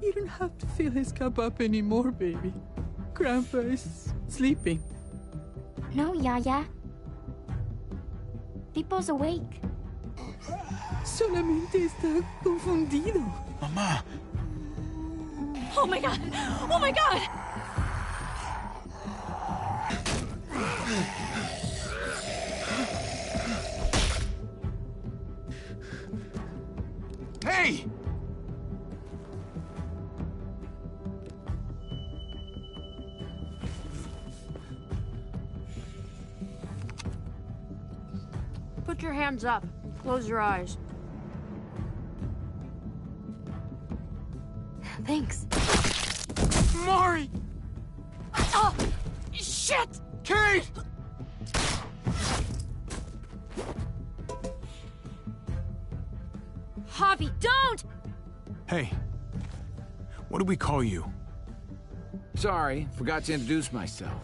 You don't have to fill his cup up anymore, baby. Grandpa is sleeping. No, Yaya. Pipo's awake. Solamente está confundido. Mamá. Oh my god! Oh my god! Hey! Put your hands up. Close your eyes. Thanks. Mari! Oh! Shit! Kate! Javi, don't! Hey. What do we call you? Sorry, forgot to introduce myself.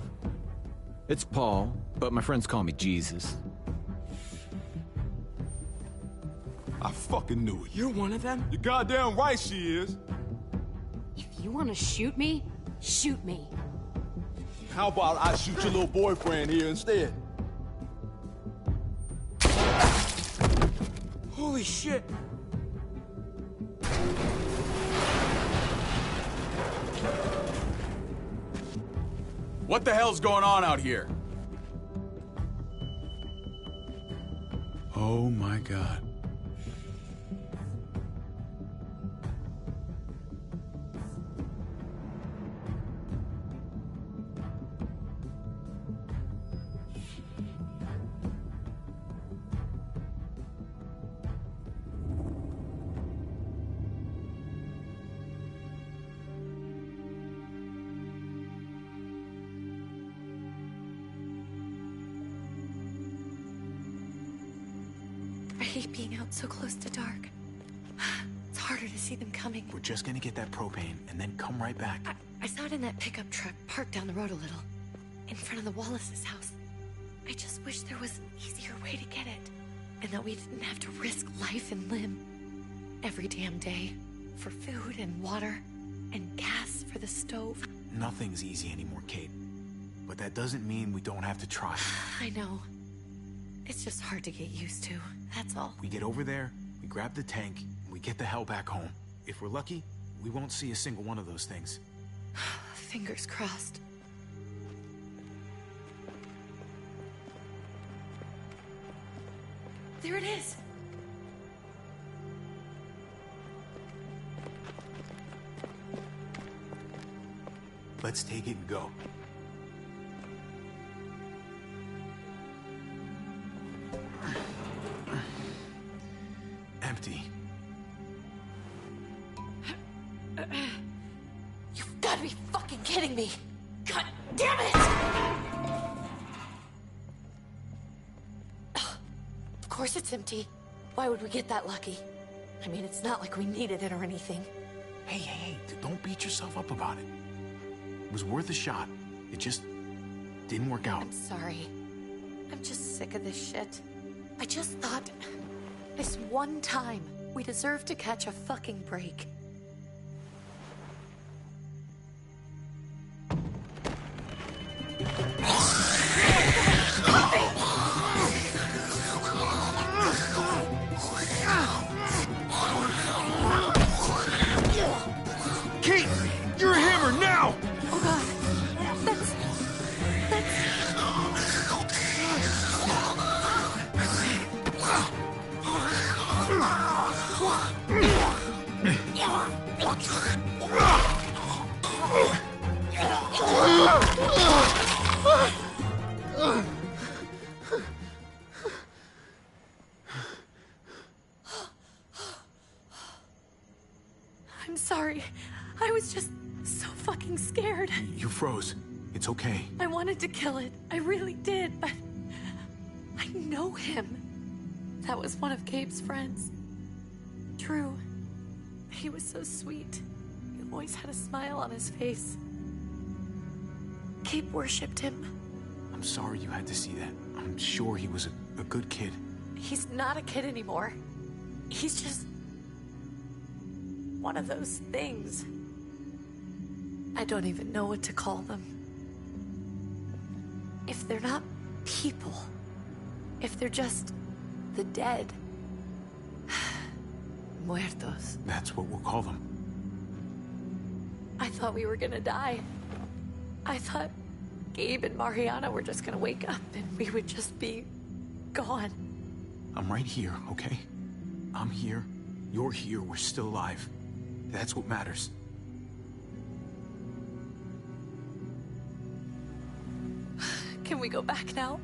It's Paul, but my friends call me Jesus. I fucking knew it. You're one of them? You're goddamn right she is. If you want to shoot me, shoot me. How about I shoot your little boyfriend here instead? Holy shit! What the hell's going on out here? Oh my god. I hate being out so close to dark. It's harder to see them coming. We're just gonna get that propane and then come right back. I saw it in that pickup truck parked down the road a little, in front of the Wallace's house. I just wish there was an easier way to get it, and that we didn't have to risk life and limb every damn day for food and water and gas for the stove. Nothing's easy anymore, Kate. But that doesn't mean we don't have to try. I know. It's just hard to get used to, that's all. We get over there, we grab the tank, and we get the hell back home. If we're lucky, we won't see a single one of those things. Fingers crossed. There it is! Let's take it and go. Empty. You've got to be fucking kidding me! God damn it! Of course it's empty. Why would we get that lucky? I mean, it's not like we needed it or anything. Hey, don't beat yourself up about it. It was worth a shot. It just didn't work out. I'm sorry. I'm just sick of this shit. I just thought, this one time, we deserve to catch a fucking break. Kate! You're a hammer now! Oh god. That's... I'm sorry. I was just so fucking scared. You froze. It's okay. I wanted to kill it. I really did, but... I know him. That was one of Gabe's friends. Drew. He was so sweet. He always had a smile on his face. Gabe worshipped him. I'm sorry you had to see that. I'm sure he was a good kid. He's not a kid anymore. He's just... one of those things. I don't even know what to call them. If they're not people, if they're just the dead. Muertos. That's what we'll call them. I thought we were gonna die. I thought Gabe and Mariana were just gonna wake up and we would just be gone. I'm right here, okay? I'm here. You're here. We're still alive. That's what matters. Can we go back now?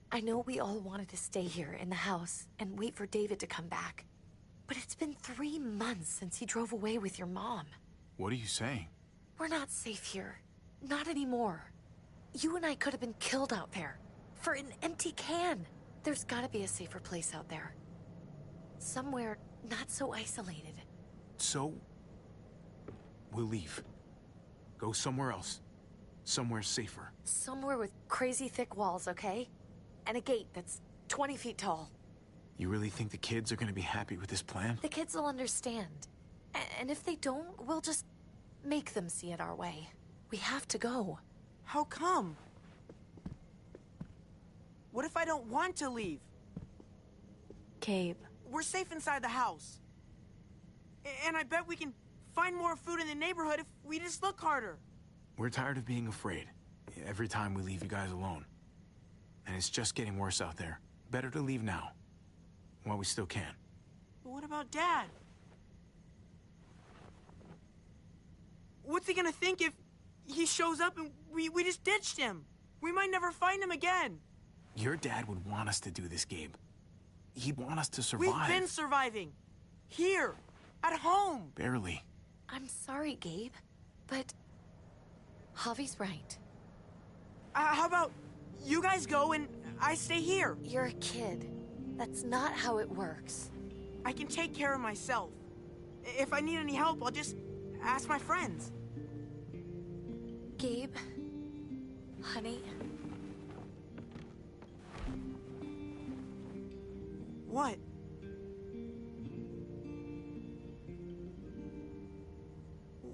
I know we all wanted to stay here in the house and wait for David to come back. But it's been 3 months since he drove away with your mom. What are you saying? We're not safe here. Not anymore. You and I could have been killed out there. For an empty can. There's gotta be a safer place out there. Somewhere not so isolated. So, we'll leave. Go somewhere else. Somewhere safer. Somewhere with crazy thick walls, okay? And a gate that's 20 feet tall. You really think the kids are gonna be happy with this plan? The kids will understand. And if they don't, we'll just make them see it our way. We have to go. How come? What if I don't want to leave? Gabe. We're safe inside the house. And I bet we can find more food in the neighborhood if we just look harder. We're tired of being afraid. Every time we leave you guys alone. And it's just getting worse out there. Better to leave now. While we still can. But what about Dad? What's he gonna think if he shows up and we just ditched him? We might never find him again. Your dad would want us to do this, Gabe. He'd want us to survive. We've been surviving. Here. At home. Barely. I'm sorry, Gabe. But Javi's right. How about you guys go and I stay here? You're a kid. That's not how it works. I can take care of myself. If I need any help, I'll just ask my friends. Gabe, honey. What?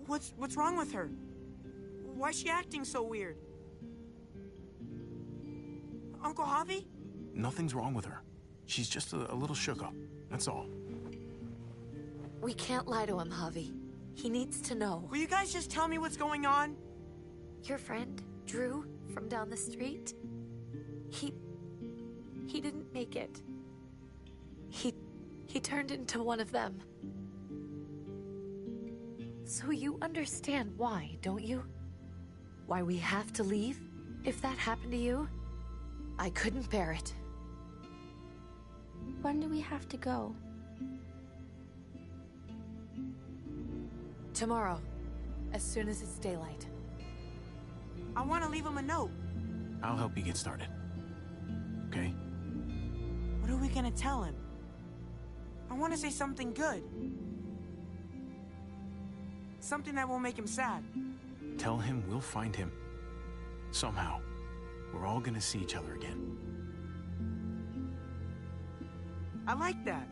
What's wrong with her? Why is she acting so weird? Uncle Javi? Nothing's wrong with her. She's just a little shook up. That's all. We can't lie to him, Javi. He needs to know. Will you guys just tell me what's going on? Your friend, Drew, from down the street, he didn't make it. He turned into one of them. So you understand why, don't you? Why we have to leave? If that happened to you, I couldn't bear it. When do we have to go? Tomorrow, as soon as it's daylight. I want to leave him a note. I'll help you get started. Okay? What are we gonna tell him? I want to say something good. Something that won't make him sad. Tell him we'll find him. Somehow. We're all gonna see each other again. I like that.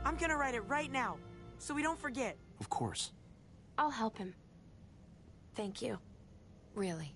I'm gonna write it right now, so we don't forget. Of course. I'll help him. Thank you. Really.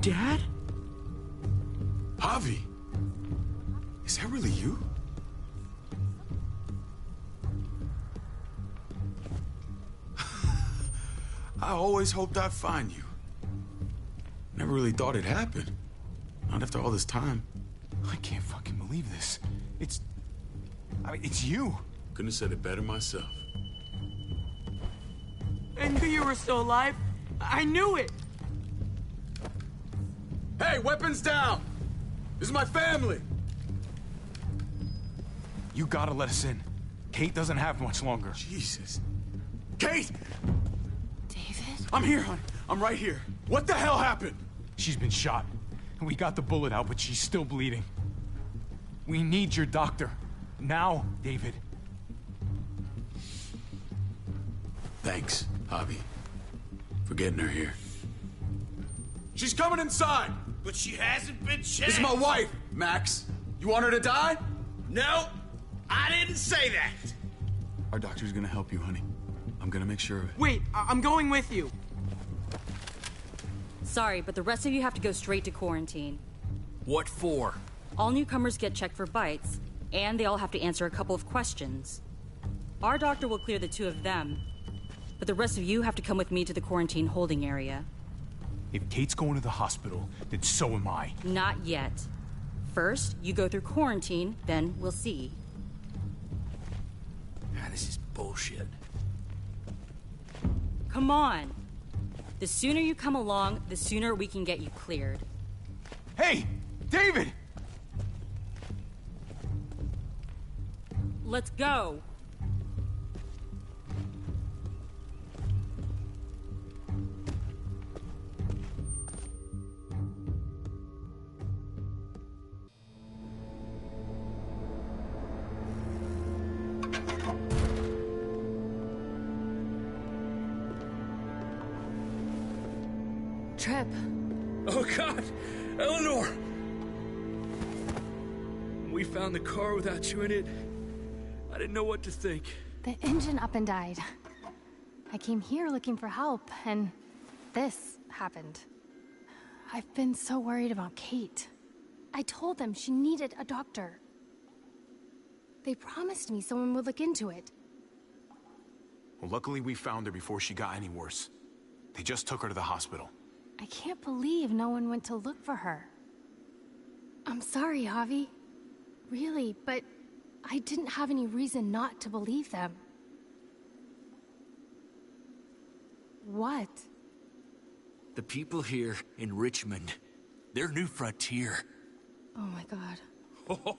Dad? Javi, is that really you? I always hoped I'd find you. Never really thought it'd happen. Not after all this time. I can't fucking believe this. It's you. Couldn't have said it better myself. I knew you were still alive. I knew it. Hey, weapons down! This is my family! You gotta let us in. Kate doesn't have much longer. Jesus. Kate! David? I'm here, hon. I'm right here. What the hell happened? She's been shot. We got the bullet out, but she's still bleeding. We need your doctor. Now, David. Thanks, Javi, for getting her here. She's coming inside! But she hasn't been checked. This is my wife, Max. You want her to die? No, I didn't say that. Our doctor's gonna help you, honey. I'm gonna make sure of it. Wait, I'm going with you. Sorry, but the rest of you have to go straight to quarantine. What for? All newcomers get checked for bites, and they all have to answer a couple of questions. Our doctor will clear the two of them, but the rest of you have to come with me to the quarantine holding area. If Kate's going to the hospital, then so am I. Not yet. First, you go through quarantine, then we'll see. This is bullshit. Come on. The sooner you come along, the sooner we can get you cleared. Hey, David! Let's go. Trip. Oh, God! Eleanor! We found the car without you in it. I didn't know what to think. The engine up and died. I came here looking for help, and this happened. I've been so worried about Kate. I told them she needed a doctor. They promised me someone would look into it. Well, luckily we found her before she got any worse. They just took her to the hospital. I can't believe no one went to look for her. I'm sorry, Javi. Really, but I didn't have any reason not to believe them. What? The people here in Richmond, their new frontier. Oh my God.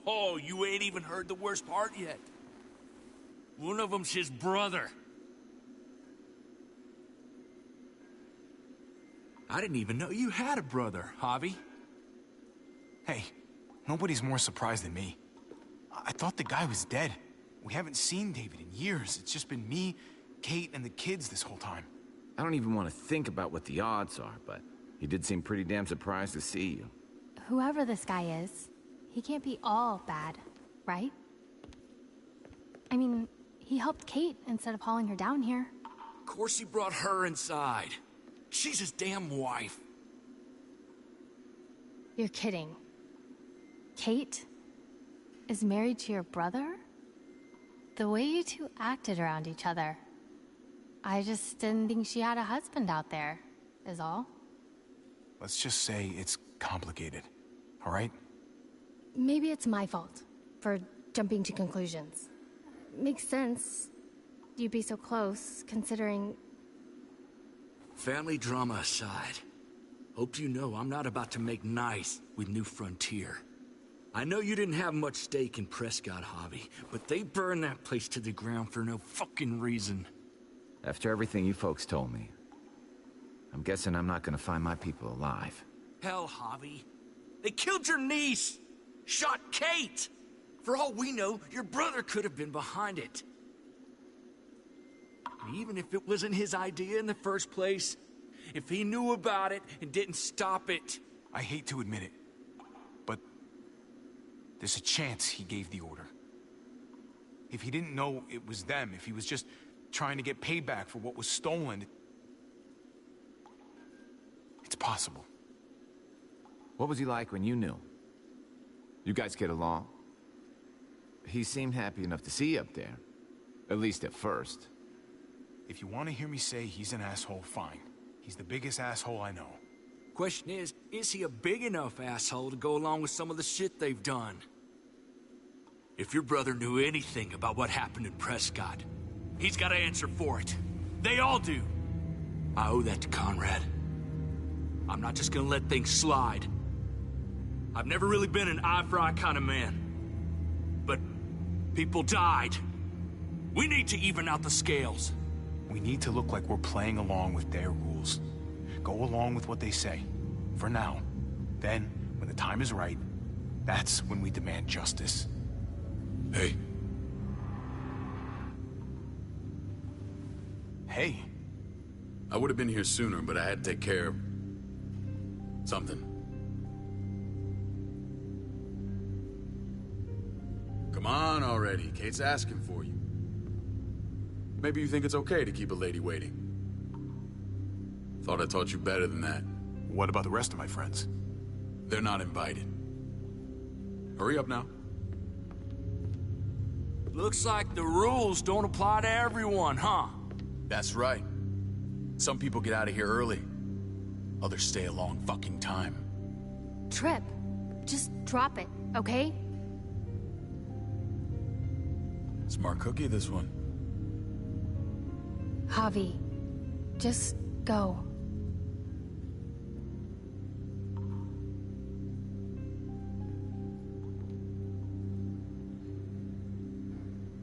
Oh, you ain't even heard the worst part yet. One of them's his brother. I didn't even know you had a brother, Javi. Hey, nobody's more surprised than me. I thought the guy was dead. We haven't seen David in years. It's just been me, Kate, and the kids this whole time. I don't even want to think about what the odds are, but he did seem pretty damn surprised to see you. Whoever this guy is, he can't be all bad, right? I mean, he helped Kate instead of hauling her down here. Of course he brought her inside. She's his damn wife. You're kidding. Kate is married to your brother? The way you two acted around each other. I just didn't think she had a husband out there, is all. Let's just say it's complicated, all right? Maybe it's my fault for jumping to conclusions. Makes sense. You'd be so close, considering... Family drama aside, hope you know I'm not about to make nice with New Frontier. I know you didn't have much stake in Prescott, Javi, but they burned that place to the ground for no fucking reason. After everything you folks told me, I'm guessing I'm not gonna find my people alive. Hell, Javi. They killed your niece! Shot Kate! For all we know, your brother could have been behind it. Even if it wasn't his idea in the first place, if he knew about it and didn't stop it... I hate to admit it, but there's a chance he gave the order. If he didn't know it was them, if he was just trying to get payback for what was stolen, it's possible. What was he like when you knew? You guys get along? He seemed happy enough to see you up there. At least at first. If you want to hear me say he's an asshole, fine. He's the biggest asshole I know. Question is he a big enough asshole to go along with some of the shit they've done? If your brother knew anything about what happened in Prescott, he's got to answer for it. They all do. I owe that to Conrad. I'm not just gonna let things slide. I've never really been an eye-for-eye kind of man. But people died. We need to even out the scales. We need to look like we're playing along with their rules. Go along with what they say. For now. Then, when the time is right, that's when we demand justice. Hey. Hey. I would have been here sooner, but I had to take care of something. Come on already. Kate's asking for you. Maybe you think it's okay to keep a lady waiting. Thought I taught you better than that. What about the rest of my friends? They're not invited. Hurry up now. Looks like the rules don't apply to everyone, huh? That's right. Some people get out of here early. Others stay a long fucking time. Trip, just drop it, okay? Smart cookie, this one. Javi, just go.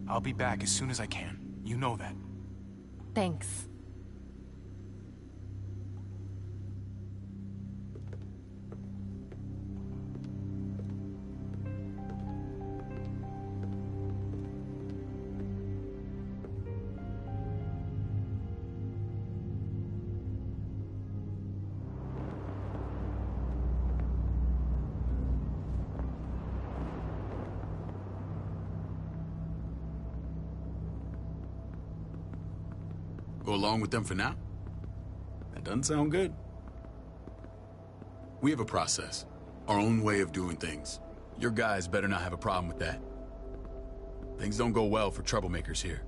I'll be back as soon as I can. You know that. Thanks. Go along with them for now? That doesn't sound good. We have a process. Our own way of doing things. Your guys better not have a problem with that. Things don't go well for troublemakers here.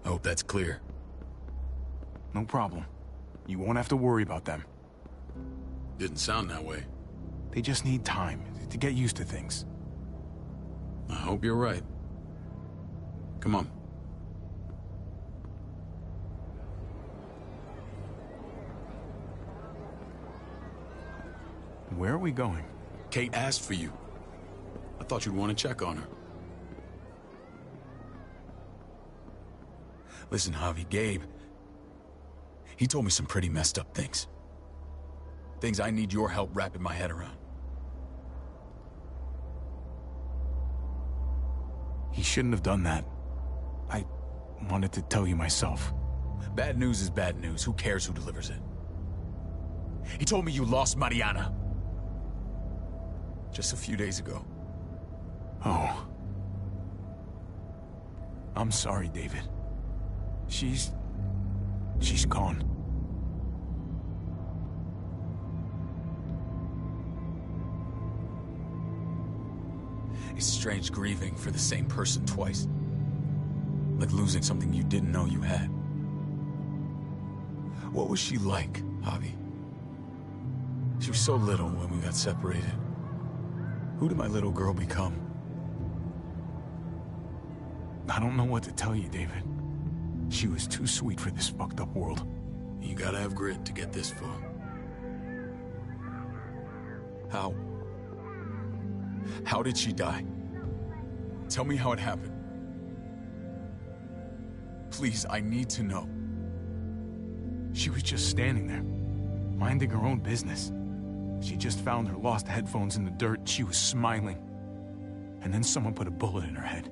I hope that's clear. No problem. You won't have to worry about them. Didn't sound that way. They just need time to get used to things. I hope you're right. Come on. Where are we going? Kate asked for you. I thought you'd want to check on her. Listen, Javi, Gabe... he told me some pretty messed up things. Things I need your help wrapping my head around. He shouldn't have done that. I wanted to tell you myself. Bad news is bad news. Who cares who delivers it? He told me you lost Mariana. Just a few days ago. Oh. I'm sorry, David. She's gone. It's strange grieving for the same person twice. Like losing something you didn't know you had. What was she like, Javi? She was so little when we got separated. Who did my little girl become? I don't know what to tell you, David. She was too sweet for this fucked up world. You gotta have grit to get this far. How did she die? Tell me how it happened. Please, I need to know. She was just standing there, minding her own business. She just found her lost headphones in the dirt. She was smiling. And then someone put a bullet in her head.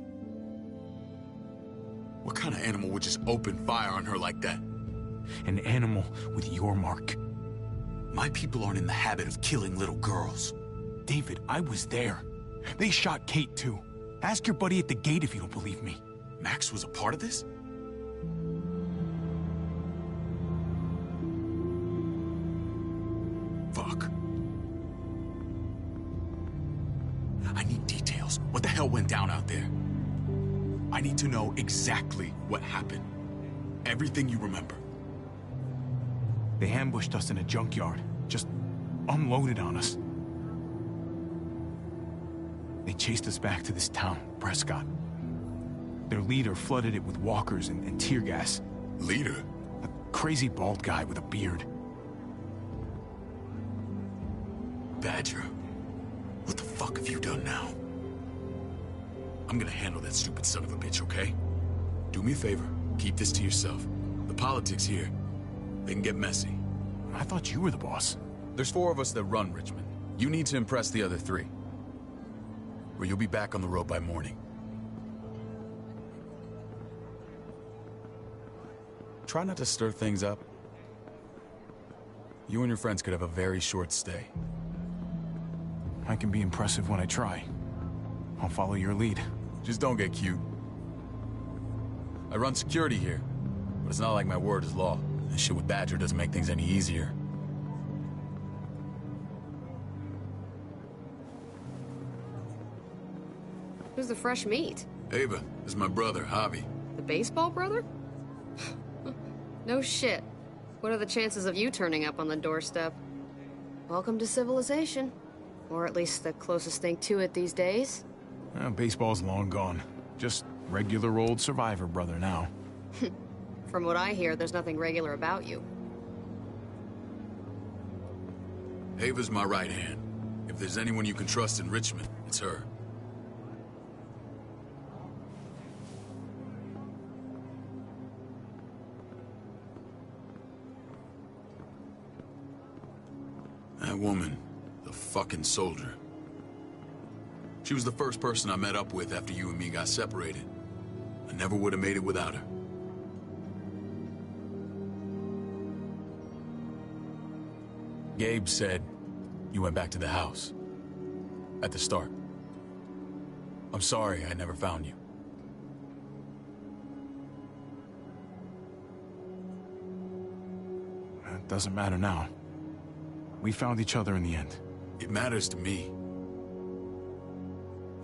What kind of animal would just open fire on her like that? An animal with your mark. My people aren't in the habit of killing little girls. David, I was there. They shot Kate too. Ask your buddy at the gate if you don't believe me. Max was a part of this? Fuck. What the hell went down out there? I need to know exactly what happened. Everything you remember. They ambushed us in a junkyard. Just unloaded on us. They chased us back to this town, Prescott. Their leader flooded it with walkers and tear gas. Leader? A crazy bald guy with a beard. Badger, what the fuck have you done now? I'm gonna handle that stupid son of a bitch, okay? Do me a favor, keep this to yourself. The politics here, they can get messy. I thought you were the boss. There's 4 of us that run Richmond. You need to impress the other 3. Or you'll be back on the road by morning. Try not to stir things up. You and your friends could have a very short stay. I can be impressive when I try. I'll follow your lead. Just don't get cute. I run security here, but it's not like my word is law. And shit with Badger doesn't make things any easier. Who's the fresh meat? Ava, this is my brother, Javi. The baseball brother? No shit. What are the chances of you turning up on the doorstep? Welcome to civilization. Or at least the closest thing to it these days. Baseball's long gone. Just regular old survivor brother now. From what I hear, there's nothing regular about you. Ava's my right hand. If there's anyone you can trust in Richmond, it's her. That woman, the fucking soldier. She was the first person I met up with after you and me got separated. I never would have made it without her. Gabe said you went back to the house. At the start. I'm sorry I never found you. It doesn't matter now. We found each other in the end. It matters to me.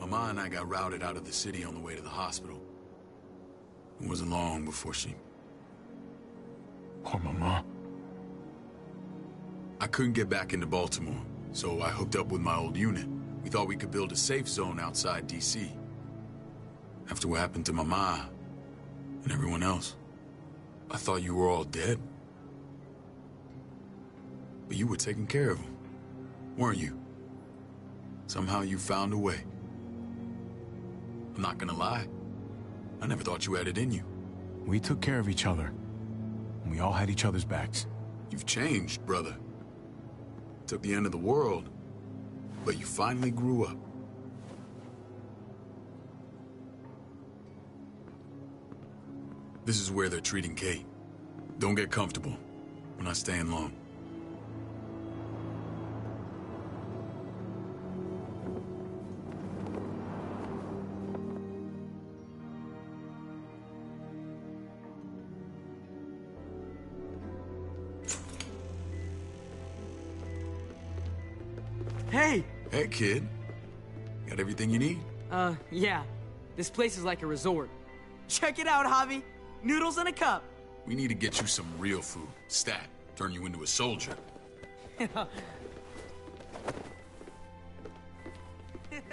Mama and I got routed out of the city on the way to the hospital. It wasn't long before she... Poor Mama. I couldn't get back into Baltimore, so I hooked up with my old unit. We thought we could build a safe zone outside D.C. After what happened to Mama and everyone else, I thought you were all dead. But you were taking care of them, weren't you? Somehow you found a way. I'm not gonna lie. I never thought you had it in you. We took care of each other. And we all had each other's backs. You've changed, brother. Took the end of the world, but you finally grew up. This is where they're treating Kate. Don't get comfortable. We're not staying long. Hey! Hey, kid. Got everything you need? Yeah. This place is like a resort. Check it out, Javi. Noodles in a cup. We need to get you some real food. Stat. Turn you into a soldier.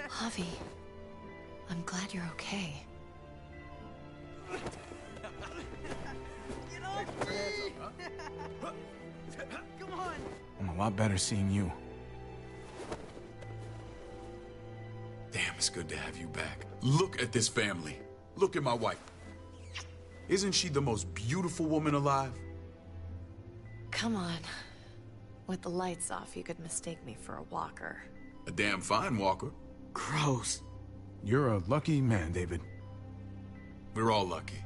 Javi, I'm glad you're okay. Come on! I'm a lot better seeing you. Damn, it's good to have you back. Look at this family. Look at my wife. Isn't she the most beautiful woman alive? Come on. With the lights off, you could mistake me for a walker. A damn fine walker. Gross. You're a lucky man, David. We're all lucky.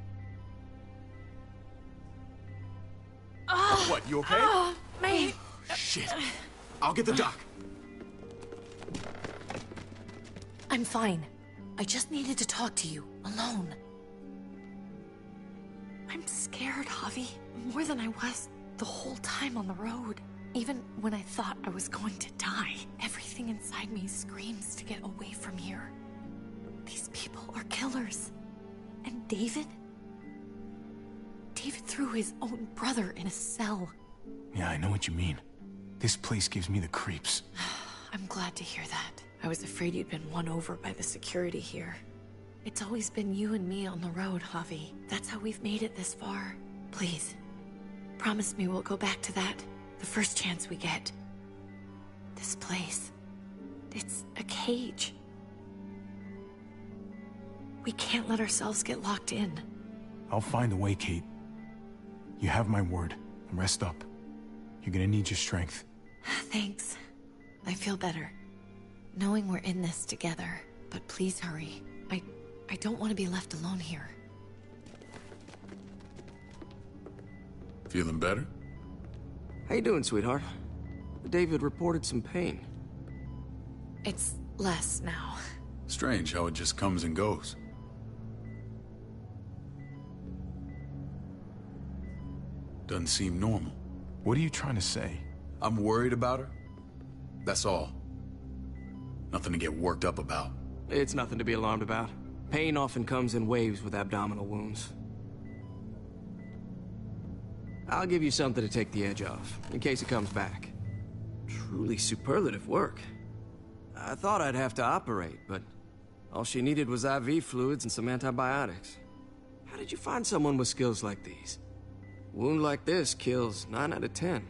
What, you okay? Man. Shit. I'll get the doc. I'm fine. I just needed to talk to you, alone. I'm scared, Javi. More than I was the whole time on the road. Even when I thought I was going to die, everything inside me screams to get away from here. These people are killers. And David? David threw his own brother in a cell. Yeah, I know what you mean. This place gives me the creeps. I'm glad to hear that. I was afraid you'd been won over by the security here. It's always been you and me on the road, Javi. That's how we've made it this far. Please, promise me we'll go back to that the first chance we get. This place, it's a cage. We can't let ourselves get locked in. I'll find a way, Kate. You have my word. Rest up. You're gonna need your strength. Thanks. I feel better. Knowing we're in this together. But please hurry. I don't want to be left alone here. Feeling better? How you doing, sweetheart? David reported some pain. It's less now. Strange how it just comes and goes. Doesn't seem normal. What are you trying to say? I'm worried about her. That's all. Nothing to get worked up about. It's nothing to be alarmed about. Pain often comes in waves with abdominal wounds. I'll give you something to take the edge off, in case it comes back. Truly superlative work. I thought I'd have to operate, but all she needed was IV fluids and some antibiotics. How did you find someone with skills like these? A wound like this kills 9 out of 10.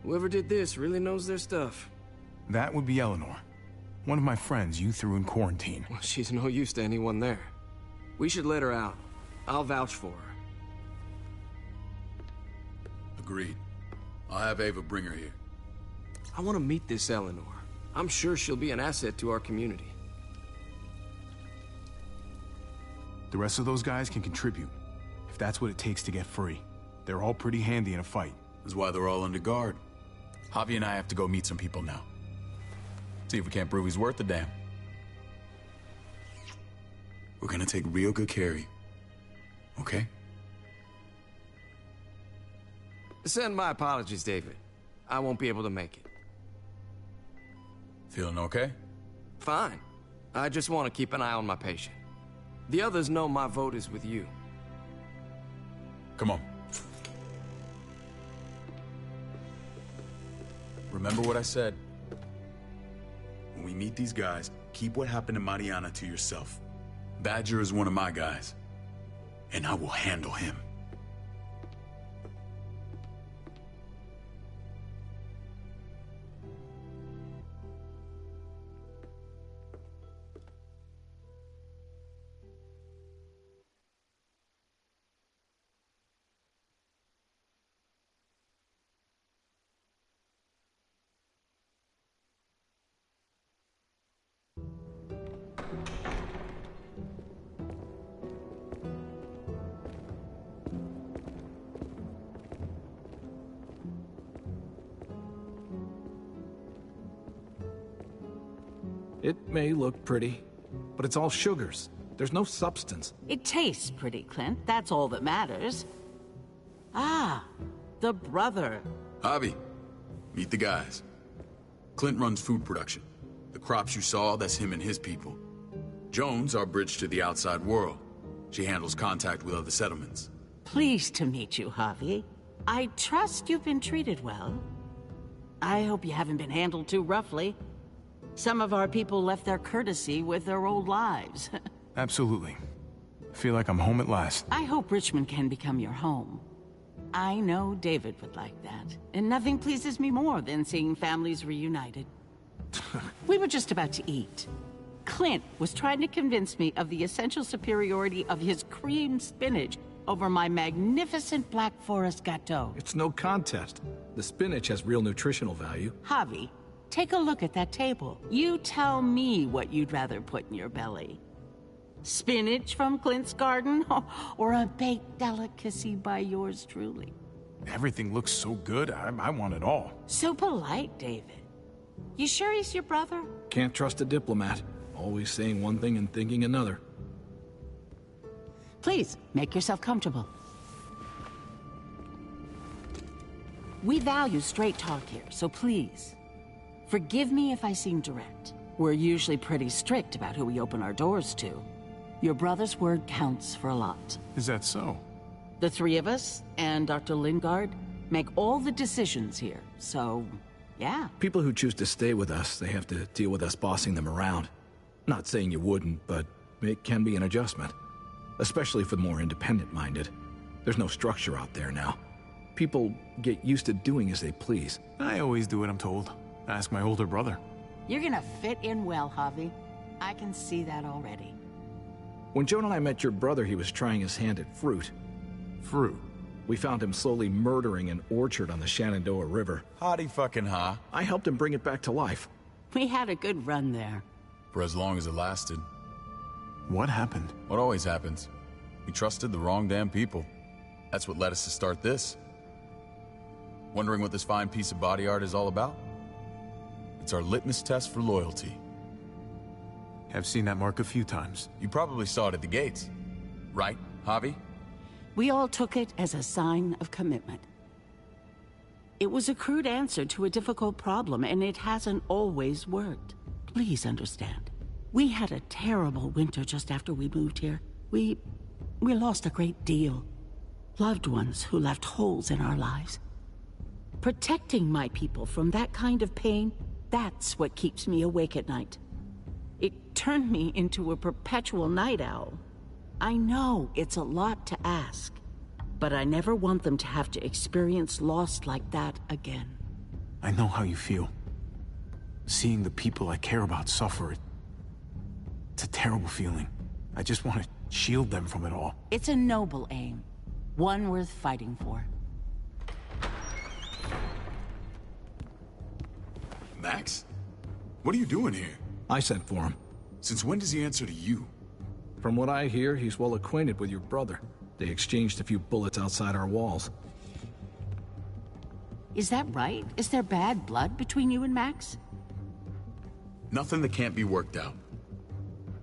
Whoever did this really knows their stuff. That would be Eleanor. One of my friends you threw in quarantine. Well, she's no use to anyone there. We should let her out. I'll vouch for her. Agreed. I'll have Ava bring her here. I want to meet this Eleanor. I'm sure she'll be an asset to our community. The rest of those guys can contribute, if that's what it takes to get free. They're all pretty handy in a fight. That's why they're all under guard. Javi and I have to go meet some people now. See if we can't prove he's worth the damn. We're gonna take real good care of you. Okay? Send my apologies, David. I won't be able to make it. Feeling okay? Fine. I just want to keep an eye on my patient. The others know my vote is with you. Come on. Remember what I said. When we meet these guys, keep what happened to Mariana to yourself. Badger is one of my guys, and I will handle him. It may look pretty, but it's all sugars. There's no substance. It tastes pretty, Clint. That's all that matters. Ah, the brother. Javi, meet the guys. Clint runs food production. The crops you saw, that's him and his people. Jones, our bridge to the outside world. She handles contact with other settlements. Pleased to meet you, Javi. I trust you've been treated well. I hope you haven't been handled too roughly. Some of our people left their courtesy with their old lives. Absolutely. I feel like I'm home at last. I hope Richmond can become your home. I know David would like that. And nothing pleases me more than seeing families reunited. We were just about to eat. Clint was trying to convince me of the essential superiority of his creamed spinach over my magnificent Black Forest gâteau. It's no contest. The spinach has real nutritional value. Javi, take a look at that table. You tell me what you'd rather put in your belly. Spinach from Clint's garden, or a baked delicacy by yours truly? Everything looks so good, I want it all. So polite, David. You sure he's your brother? Can't trust a diplomat. Always saying one thing and thinking another. Please, make yourself comfortable. We value straight talk here, so please, forgive me if I seem direct. We're usually pretty strict about who we open our doors to. Your brother's word counts for a lot. Is that so? The three of us, and Dr. Lingard, make all the decisions here, so, yeah. People who choose to stay with us, they have to deal with us bossing them around. Not saying you wouldn't, but it can be an adjustment. Especially for the more independent-minded. There's no structure out there now. People get used to doing as they please. I always do what I'm told. Ask my older brother. You're gonna fit in well, Javi. I can see that already. When Joan and I met your brother, he was trying his hand at fruit. Fruit? We found him slowly murdering an orchard on the Shenandoah River. Howdy fucking ha. I helped him bring it back to life. We had a good run there. For as long as it lasted. What happened? What always happens. We trusted the wrong damn people. That's what led us to start this. Wondering what this fine piece of body art is all about? It's our litmus test for loyalty. I've seen that mark a few times. You probably saw it at the gates. Right, Javi? We all took it as a sign of commitment. It was a crude answer to a difficult problem, and it hasn't always worked. Please understand. We had a terrible winter just after we moved here. We lost a great deal. Loved ones who left holes in our lives. Protecting my people from that kind of pain, that's what keeps me awake at night. It turned me into a perpetual night owl. I know it's a lot to ask, but I never want them to have to experience loss like that again. I know how you feel. Seeing the people I care about suffer, it's a terrible feeling. I just want to shield them from it all. It's a noble aim, one worth fighting for. Max? What are you doing here? I sent for him. Since when does he answer to you? From what I hear, he's well acquainted with your brother. They exchanged a few bullets outside our walls. Is that right? Is there bad blood between you and Max? Nothing that can't be worked out.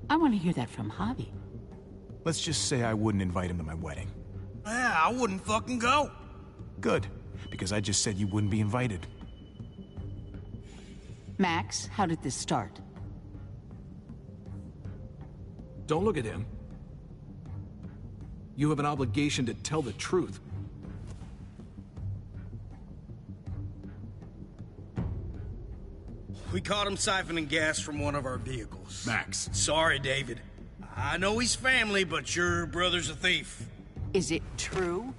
I want to hear that from Javi. Let's just say I wouldn't invite him to my wedding. Yeah, I wouldn't fucking go. Good, because I just said you wouldn't be invited. Max, how did this start? Don't look at him. You have an obligation to tell the truth. We caught him siphoning gas from one of our vehicles. Max. Sorry, David. I know he's family, but your brother's a thief. Is it true?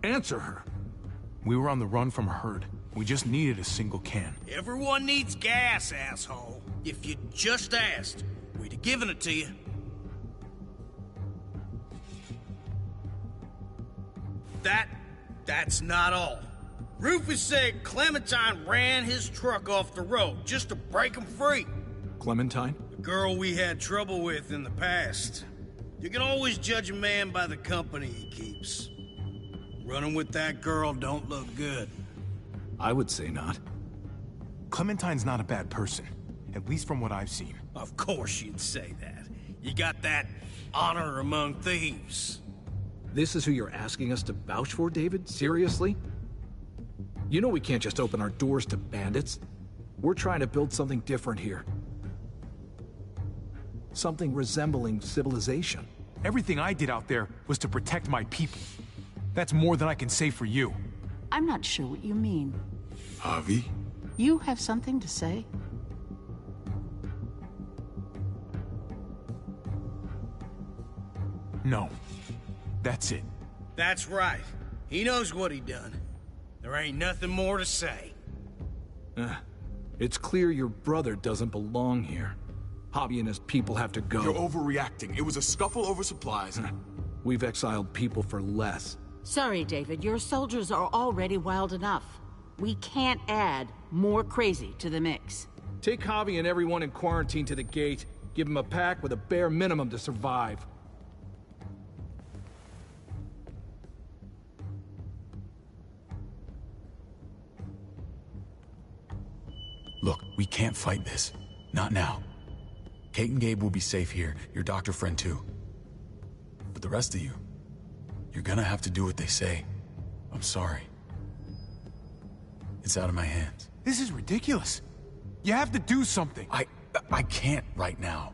Answer her. We were on the run from a herd. We just needed a single can. Everyone needs gas, asshole. If you just asked, we'd have given it to you. That's not all. Rufus said Clementine ran his truck off the road just to break him free. Clementine? The girl we had trouble with in the past. You can always judge a man by the company he keeps. Running with that girl don't look good. I would say not. Clementine's not a bad person, at least from what I've seen. Of course you'd say that. You got that honor among thieves. This is who you're asking us to vouch for, David? Seriously? You know we can't just open our doors to bandits. We're trying to build something different here. Something resembling civilization. Everything I did out there was to protect my people. That's more than I can say for you. I'm not sure what you mean. Javi? You have something to say? No. That's it. That's right. He knows what he done. There ain't nothing more to say. It's clear your brother doesn't belong here. Javi and his people have to go. You're overreacting. It was a scuffle over supplies. We've exiled people for less. Sorry, David. Your soldiers are already wild enough. We can't add more crazy to the mix. Take Javi and everyone in quarantine to the gate. Give them a pack with a bare minimum to survive. Look, we can't fight this. Not now. Kate and Gabe will be safe here, your doctor friend too. But the rest of you, you're gonna have to do what they say. I'm sorry. It's out of my hands. This is ridiculous. You have to do something. I can't right now.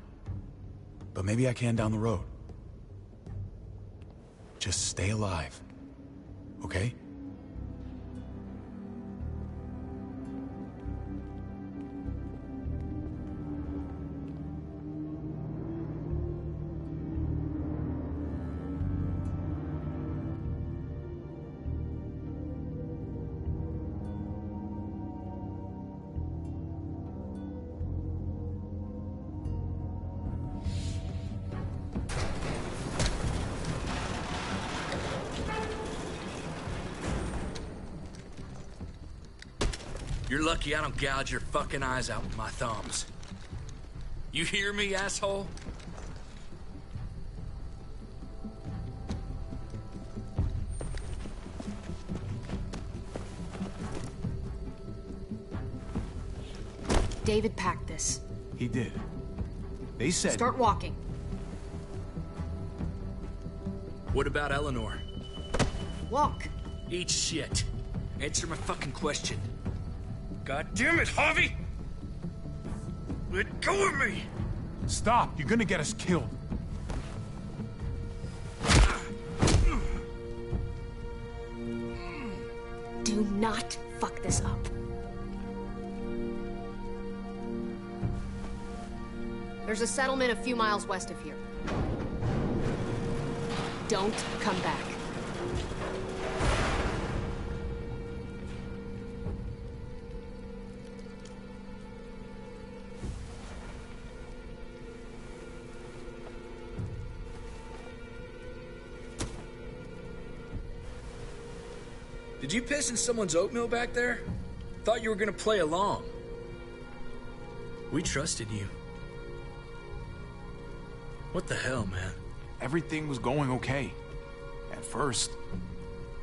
But maybe I can down the road. Just stay alive. Okay? You're lucky I don't gouge your fucking eyes out with my thumbs. You hear me, asshole? David packed this. He did. They said... Start walking. What about Eleanor? Walk. Eat shit. Answer my fucking question. God damn it, Javi! Let go of me! Stop! You're gonna get us killed. Do not fuck this up. There's a settlement a few miles west of here. Don't come back. Did you piss in someone's oatmeal back there? Thought you were gonna play along. We trusted you. What the hell, man? Everything was going okay. At first.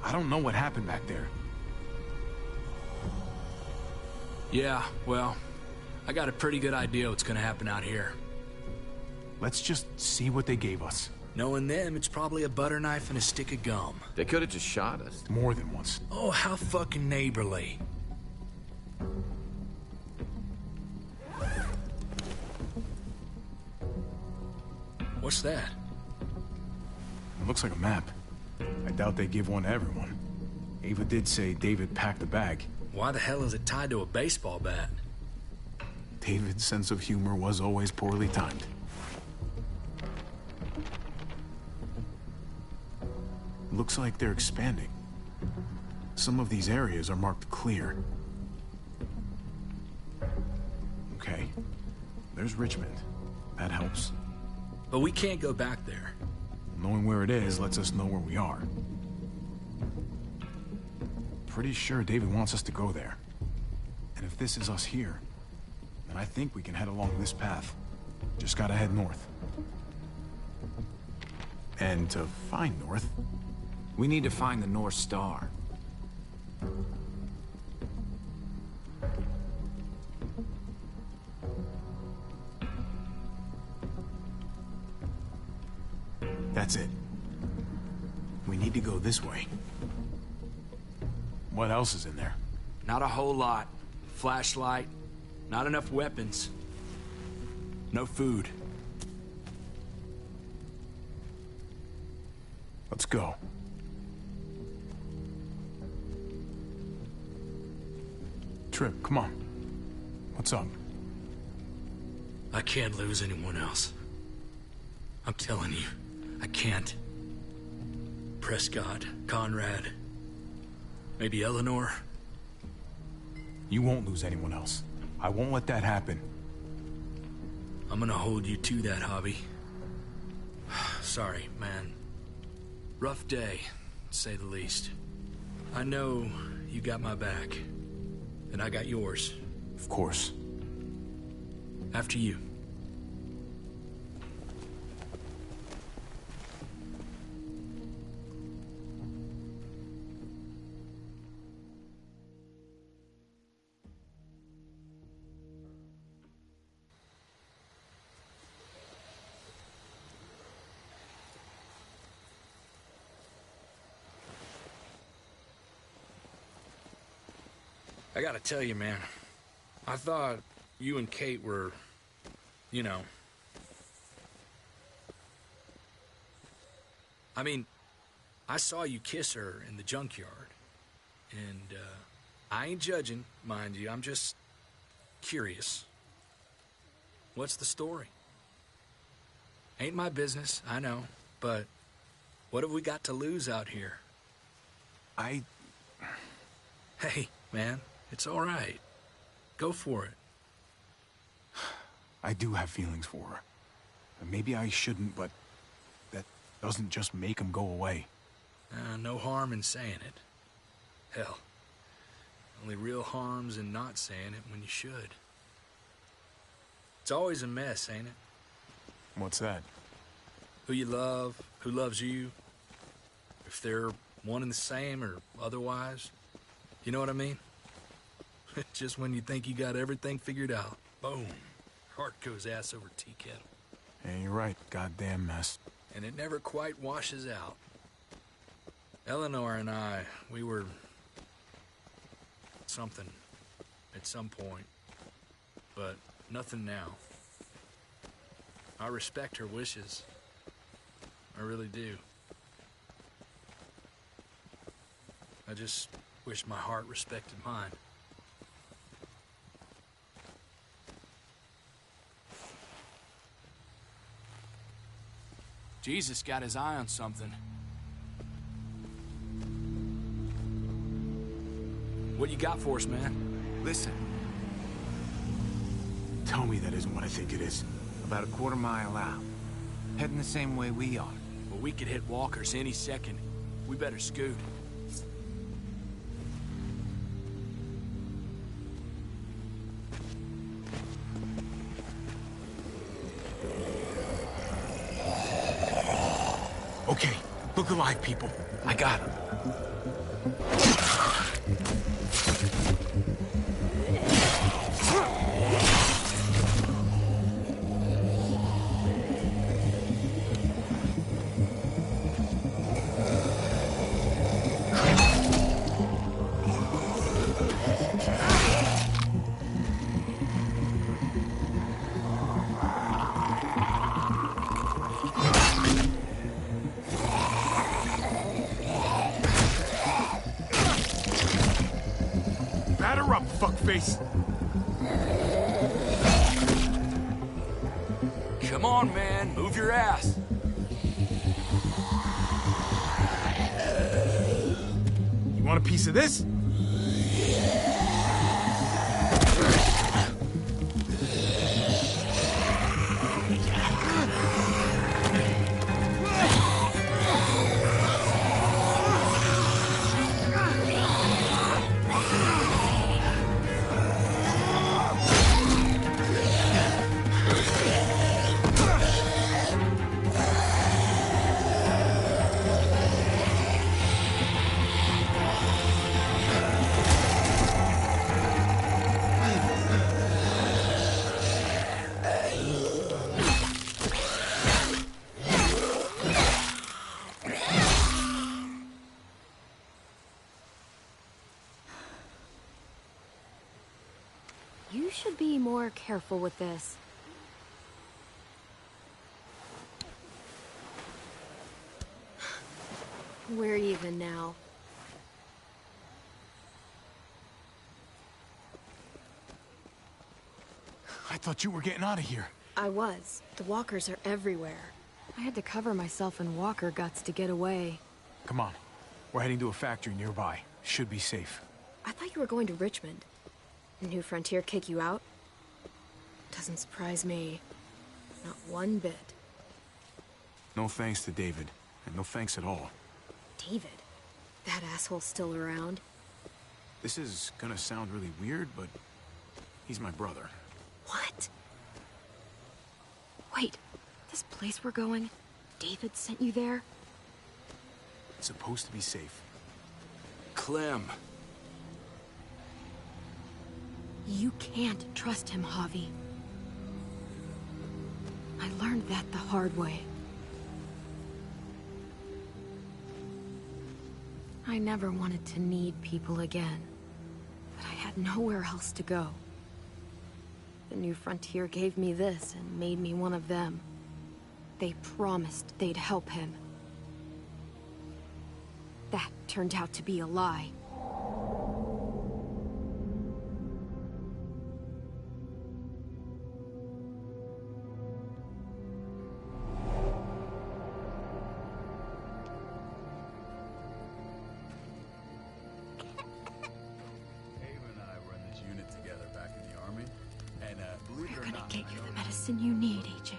I don't know what happened back there. Yeah, well, I got a pretty good idea what's gonna happen out here. Let's just see what they gave us. Knowing them, it's probably a butter knife and a stick of gum. They could have just shot us. More than once. Oh, how fucking neighborly. What's that? It looks like a map. I doubt they give one to everyone. Ava did say David packed the bag. Why the hell is it tied to a baseball bat? David's sense of humor was always poorly timed. Looks like they're expanding. Some of these areas are marked clear. Okay. There's Richmond. That helps. But we can't go back there. Knowing where it is lets us know where we are. Pretty sure David wants us to go there. And if this is us here, then I think we can head along this path. Just gotta head north. And to find north... We need to find the North Star. That's it. We need to go this way. What else is in there? Not a whole lot. Flashlight, not enough weapons. No food. Let's go. Trip, come on. What's up? I can't lose anyone else. I'm telling you, I can't. Prescott, Conrad, maybe Eleanor. You won't lose anyone else. I won't let that happen. I'm gonna hold you to that, Javi. Sorry, man. Rough day, to say the least. I know you got my back. And I got yours. Of course. After you. I gotta tell you, man. I thought you and Kate were, you know... I mean, I saw you kiss her in the junkyard. And, I ain't judging, mind you. I'm just curious. What's the story? Ain't my business, I know. But what have we got to lose out here? Hey, man, it's all right. Go for it. I do have feelings for her. Maybe I shouldn't, but that doesn't just make them go away. No harm in saying it. Hell, only real harm's in not saying it when you should. It's always a mess, ain't it? What's that? Who you love, who loves you, if they're one and the same or otherwise. You know what I mean? Just when you think you got everything figured out, boom, heart goes ass over tea kettle. Yeah, you're right. Goddamn mess. And it never quite washes out. Eleanor and I, we were... something at some point, but nothing now. I respect her wishes. I really do. I just wish my heart respected mine. Jesus got his eye on something. What you got for us, man? Listen. Tell me that isn't what I think it is. About a quarter mile out. Heading the same way we are. Well, we could hit walkers any second. We better scoot. Okay, look alive, people. I got him. Fuckface. Come on, man. Move your ass. You want a piece of this? You should be more careful with this. We're even now. I thought you were getting out of here. I was. The walkers are everywhere. I had to cover myself in walker guts to get away. Come on. We're heading to a factory nearby. Should be safe. I thought you were going to Richmond. New Frontier kick you out? Doesn't surprise me. Not one bit. No thanks to David. And no thanks at all. David? That asshole's still around? This is gonna sound really weird, but he's my brother. What? Wait, this place we're going, David sent you there? It's supposed to be safe. Clem. You can't trust him, Javi. I learned that the hard way. I never wanted to need people again, but I had had nowhere else to go. The New Frontier gave me this and made me one of them. They promised they'd help him. That turned out to be a lie. We're gonna get you the medicine you need, AJ.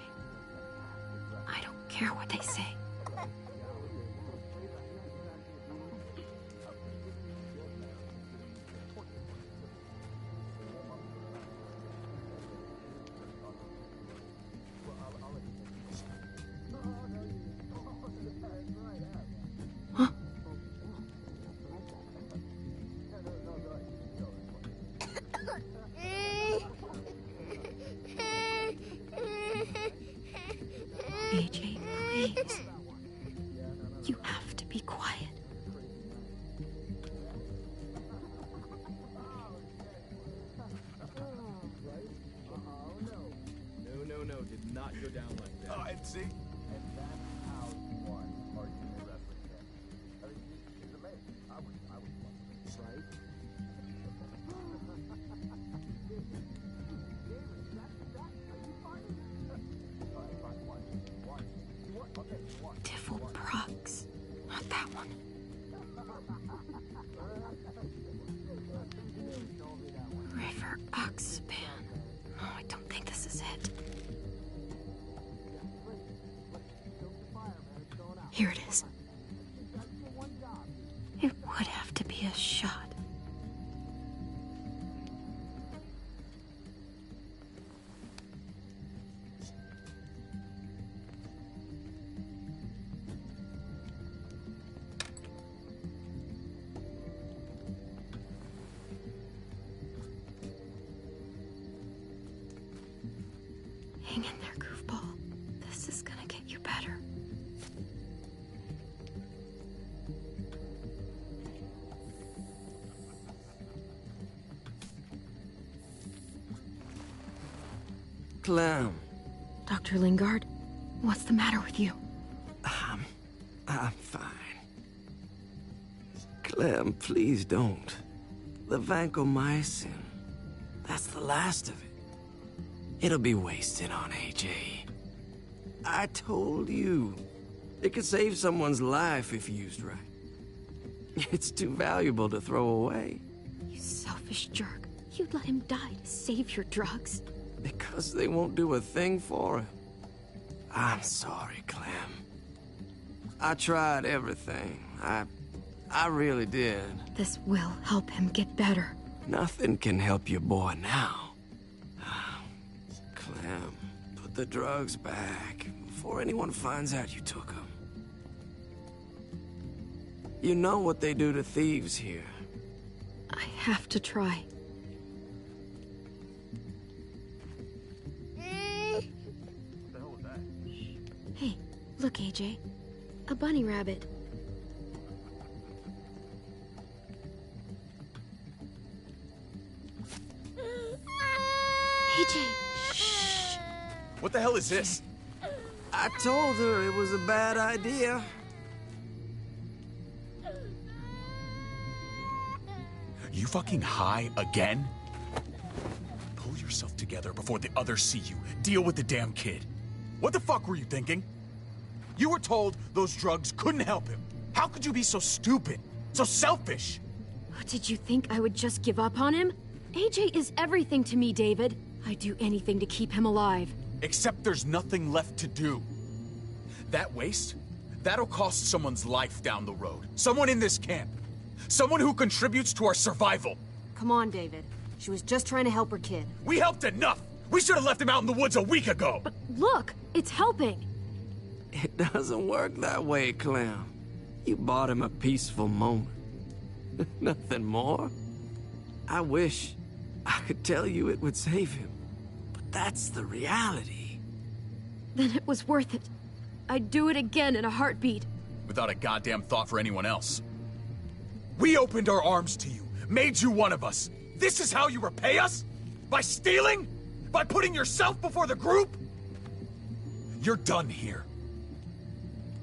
I don't care what they say. Huh? AJ, please. You have to be quiet. No, did not go down like that. Oh, and see? And that's how you won RGA Wrestling Champion. I mean, it's amazing. I would right? Tifl Prox. Not that one. River Oxpan. No, I don't think this is it. Here it is. It would have to be a shot. Hang in there, goofball. This is gonna get you better. Clem. Dr. Lingard, what's the matter with you? I'm fine. Clem, please don't. The vancomycin. That's the last of it. It'll be wasted on AJ. I told you. It could save someone's life if used right. It's too valuable to throw away. You selfish jerk. You'd let him die to save your drugs. Because they won't do a thing for him. I'm sorry, Clem. I tried everything. I really did. This will help him get better. Nothing can help your boy now. Clem, put the drugs back before anyone finds out you took them. You know what they do to thieves here. I have to try. Hey, look, AJ. A bunny rabbit. AJ! Shh! What the hell is this? I told her it was a bad idea. You fucking high again? Pull yourself together before the others see you. Deal with the damn kid. What the fuck were you thinking? You were told those drugs couldn't help him. How could you be so stupid? So selfish? Did you think I would just give up on him? AJ is everything to me, David. I'd do anything to keep him alive. Except there's nothing left to do. That waste? That'll cost someone's life down the road. Someone in this camp. Someone who contributes to our survival. Come on, David. She was just trying to help her kid. We helped enough! We should have left him out in the woods a week ago! But look! It's helping! It doesn't work that way, Clem. You bought him a peaceful moment. Nothing more. I wish I could tell you it would save him. But that's the reality. Then it was worth it. I'd do it again in a heartbeat. Without a goddamn thought for anyone else. We opened our arms to you, made you one of us. This is how you repay us? By stealing? By putting yourself before the group? You're done here.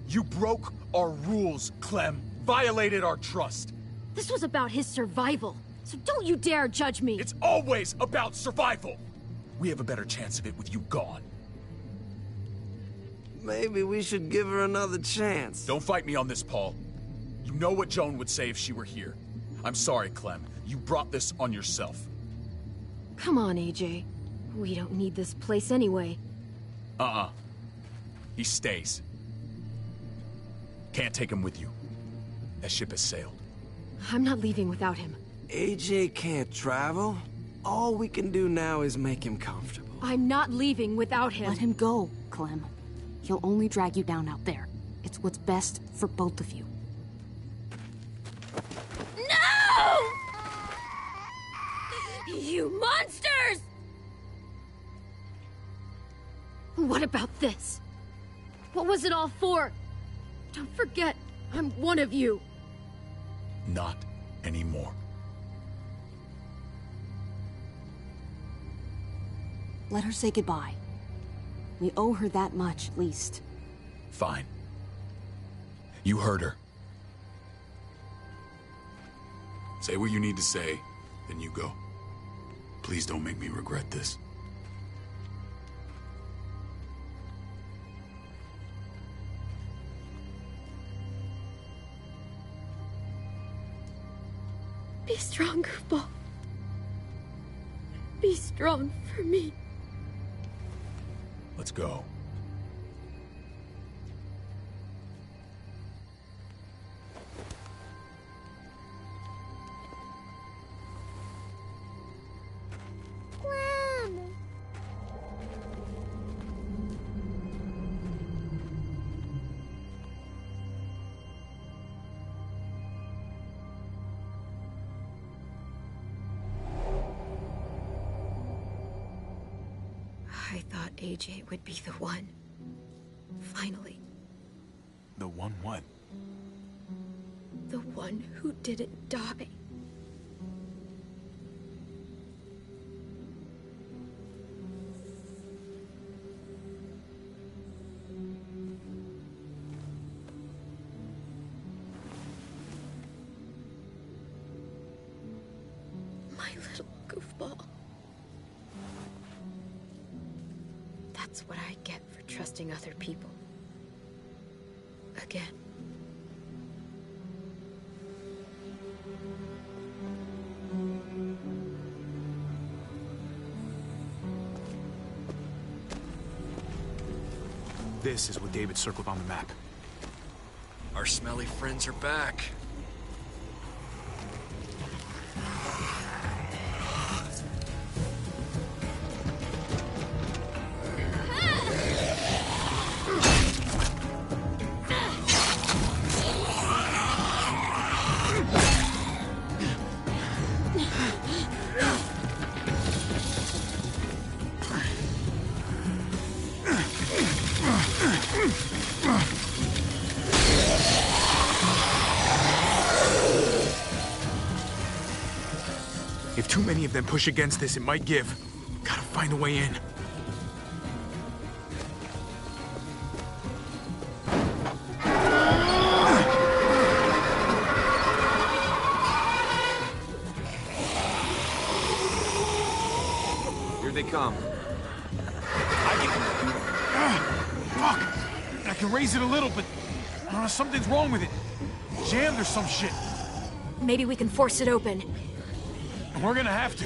You broke our rules, Clem. Violated our trust. This was about his survival, so don't you dare judge me. It's always about survival. We have a better chance of it with you gone. Maybe we should give her another chance. Don't fight me on this, Paul. You know what Joan would say if she were here. I'm sorry, Clem. You brought this on yourself. Come on, AJ. We don't need this place anyway. He stays. Can't take him with you. That ship has sailed. I'm not leaving without him. AJ can't travel. All we can do now is make him comfortable. I'm not leaving without him. Let him go, Clem. He'll only drag you down out there. It's what's best for both of you. No! You monsters! What about this? What was it all for? Don't forget, I'm one of you. Not anymore. Let her say goodbye. We owe her that much, at least. Fine. You heard her. Say what you need to say, then you go. Please don't make me regret this. Be strong, Goofball. Be strong for me. Let's go. I thought AJ would be the one. Finally. The one what? The one who didn't die. My little goofball. That's what I get for trusting other people. Again. This is what David circled on the map. Our smelly friends are back. If too many of them push against this, it might give. Gotta find a way in. Here they come. Fuck! I can raise it a little, but something's wrong with it. Jammed or some shit. Maybe we can force it open. We're gonna have to.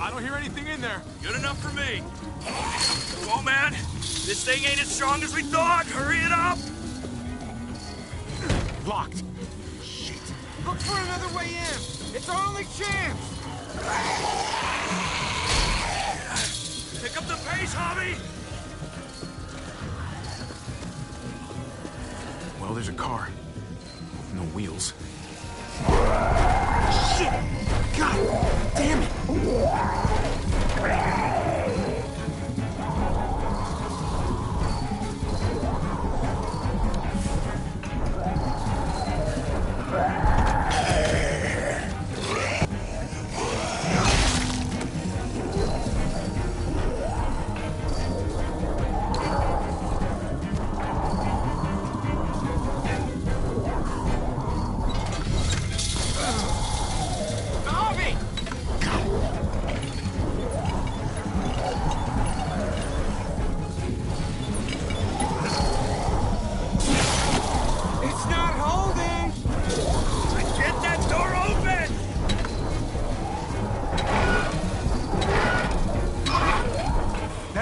I don't hear anything in there. Good enough for me. Come on, man. This thing ain't as strong as we thought. Hurry it up. Locked. Shit. Look for another way in. It's our only chance. Pick up the pace, Hobby. Well, there's a car. No wheels. Shit! God damn it!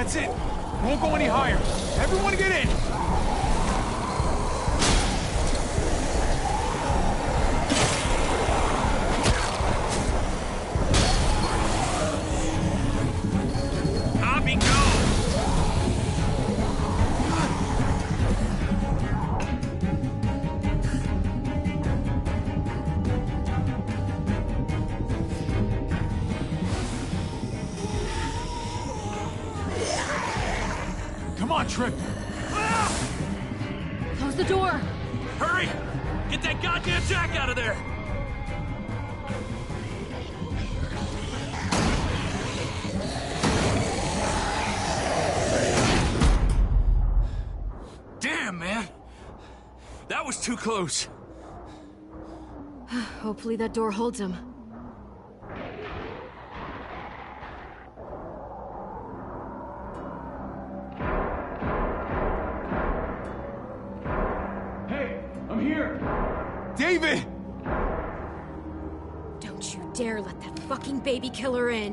That's it. Won't go any higher. Everyone get in. Hobby, go! Come on, Tripp. Close the door. Hurry! Get that goddamn Jack out of there! Damn, man! That was too close. Hopefully that door holds him. Hey, I'm here. David! Don't you dare let that fucking baby killer in.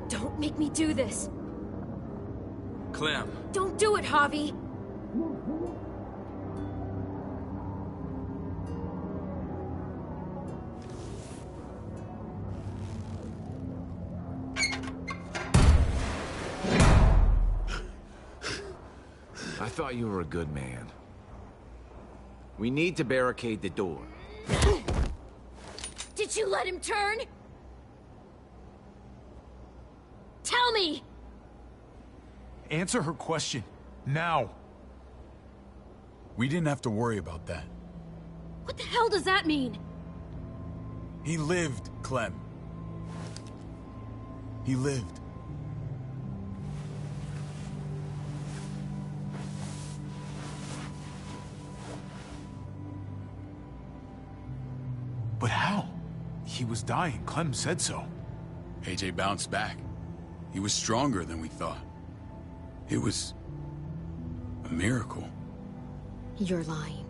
Don't make me do this. Clem. Don't do it, Javi. I thought you were a good man. We need to barricade the door. Did you let him turn? Tell me! Answer her question. Now. We didn't have to worry about that. What the hell does that mean? He lived, Clem. He lived. But how? He was dying. Clem said so. AJ bounced back. He was stronger than we thought. It was a miracle. You're lying.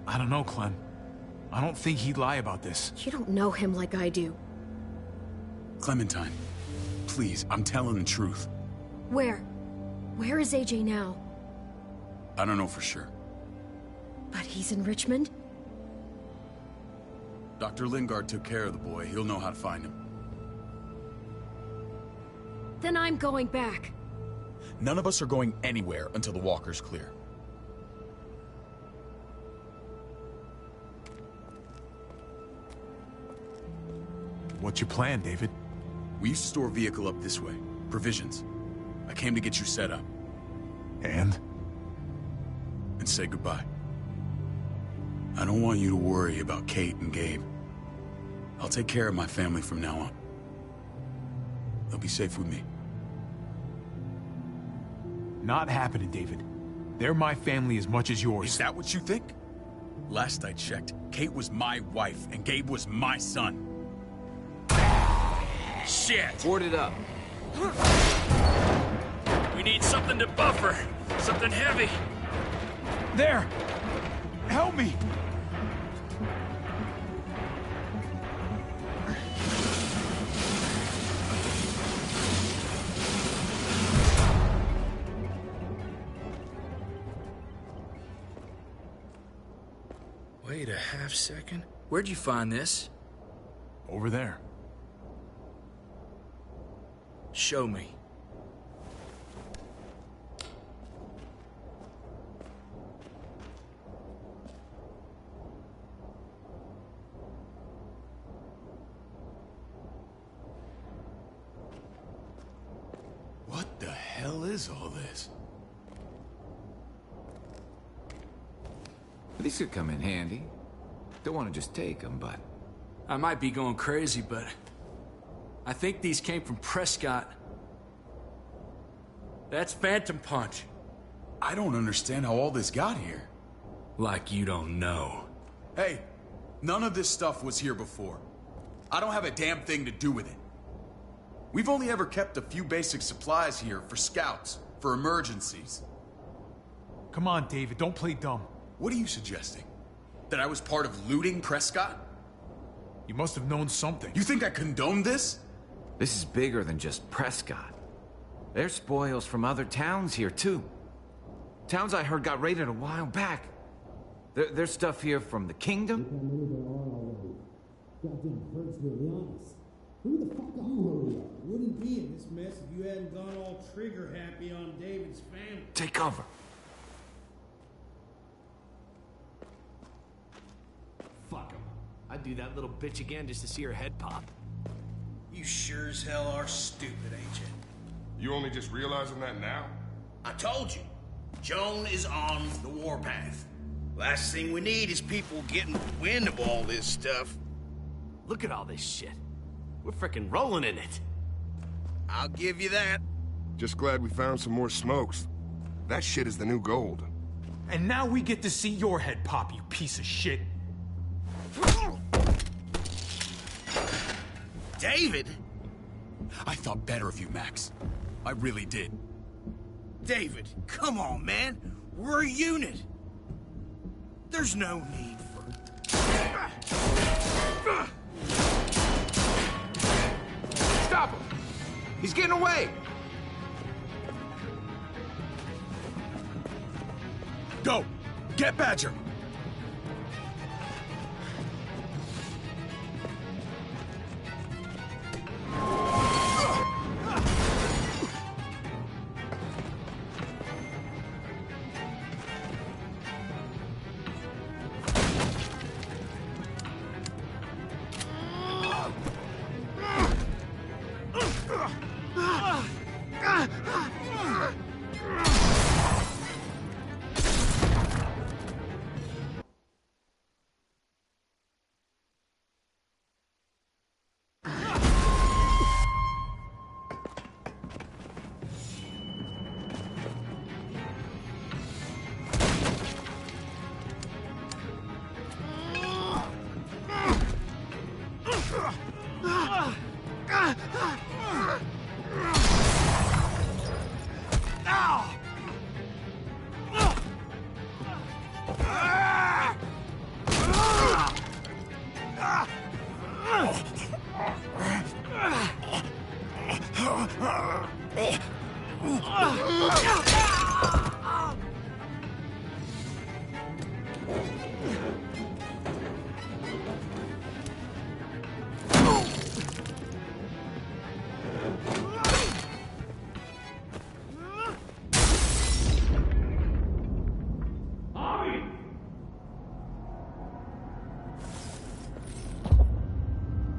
I don't know, Clem. I don't think he'd lie about this. You don't know him like I do. Clementine, please, I'm telling the truth. Where? Where is AJ now? I don't know for sure. But he's in Richmond? Dr. Lingard took care of the boy. He'll know how to find him. Then I'm going back. None of us are going anywhere until the walker's clear. What's your plan, David? We used to store a vehicle up this way. Provisions. I came to get you set up. And? And say goodbye. I don't want you to worry about Kate and Gabe. I'll take care of my family from now on. They'll be safe with me. Not happening, David. They're my family as much as yours. Is that what you think? Last I checked, Kate was my wife and Gabe was my son. Shit! Board it up. We need something to buffer. Something heavy. There! Help me! Wait a half second. Where'd you find this? Over there. Show me. What the hell is all this? These could come in handy. Don't want to just take them, but... I might be going crazy, but... I think these came from Prescott. That's Phantom Punch. I don't understand how all this got here. Like you don't know. Hey, none of this stuff was here before. I don't have a damn thing to do with it. We've only ever kept a few basic supplies here for scouts, for emergencies. Come on, David, don't play dumb. What are you suggesting? That I was part of looting Prescott? You must have known something. You think I condoned this? This is bigger than just Prescott. There's spoils from other towns here, too. Towns I heard got raided a while back. There's stuff here from the Kingdom. Goddamn hurts to be honest. Who the fuck are you? Wouldn't be in this mess if you hadn't gone all trigger happy on David's family. Take cover. Fuck him. I'd do that little bitch again just to see her head pop. You sure as hell are stupid, ain't you? You only just realizing that now? I told you. Joan is on the warpath. Last thing we need is people getting wind of all this stuff. Look at all this shit. We're frickin' rolling in it. I'll give you that. Just glad we found some more smokes. That shit is the new gold. And now we get to see your head pop, you piece of shit. David? I thought better of you, Max. I really did. David, come on, man. We're a unit. There's no need for... Stop him! He's getting away! Go! Get Badger!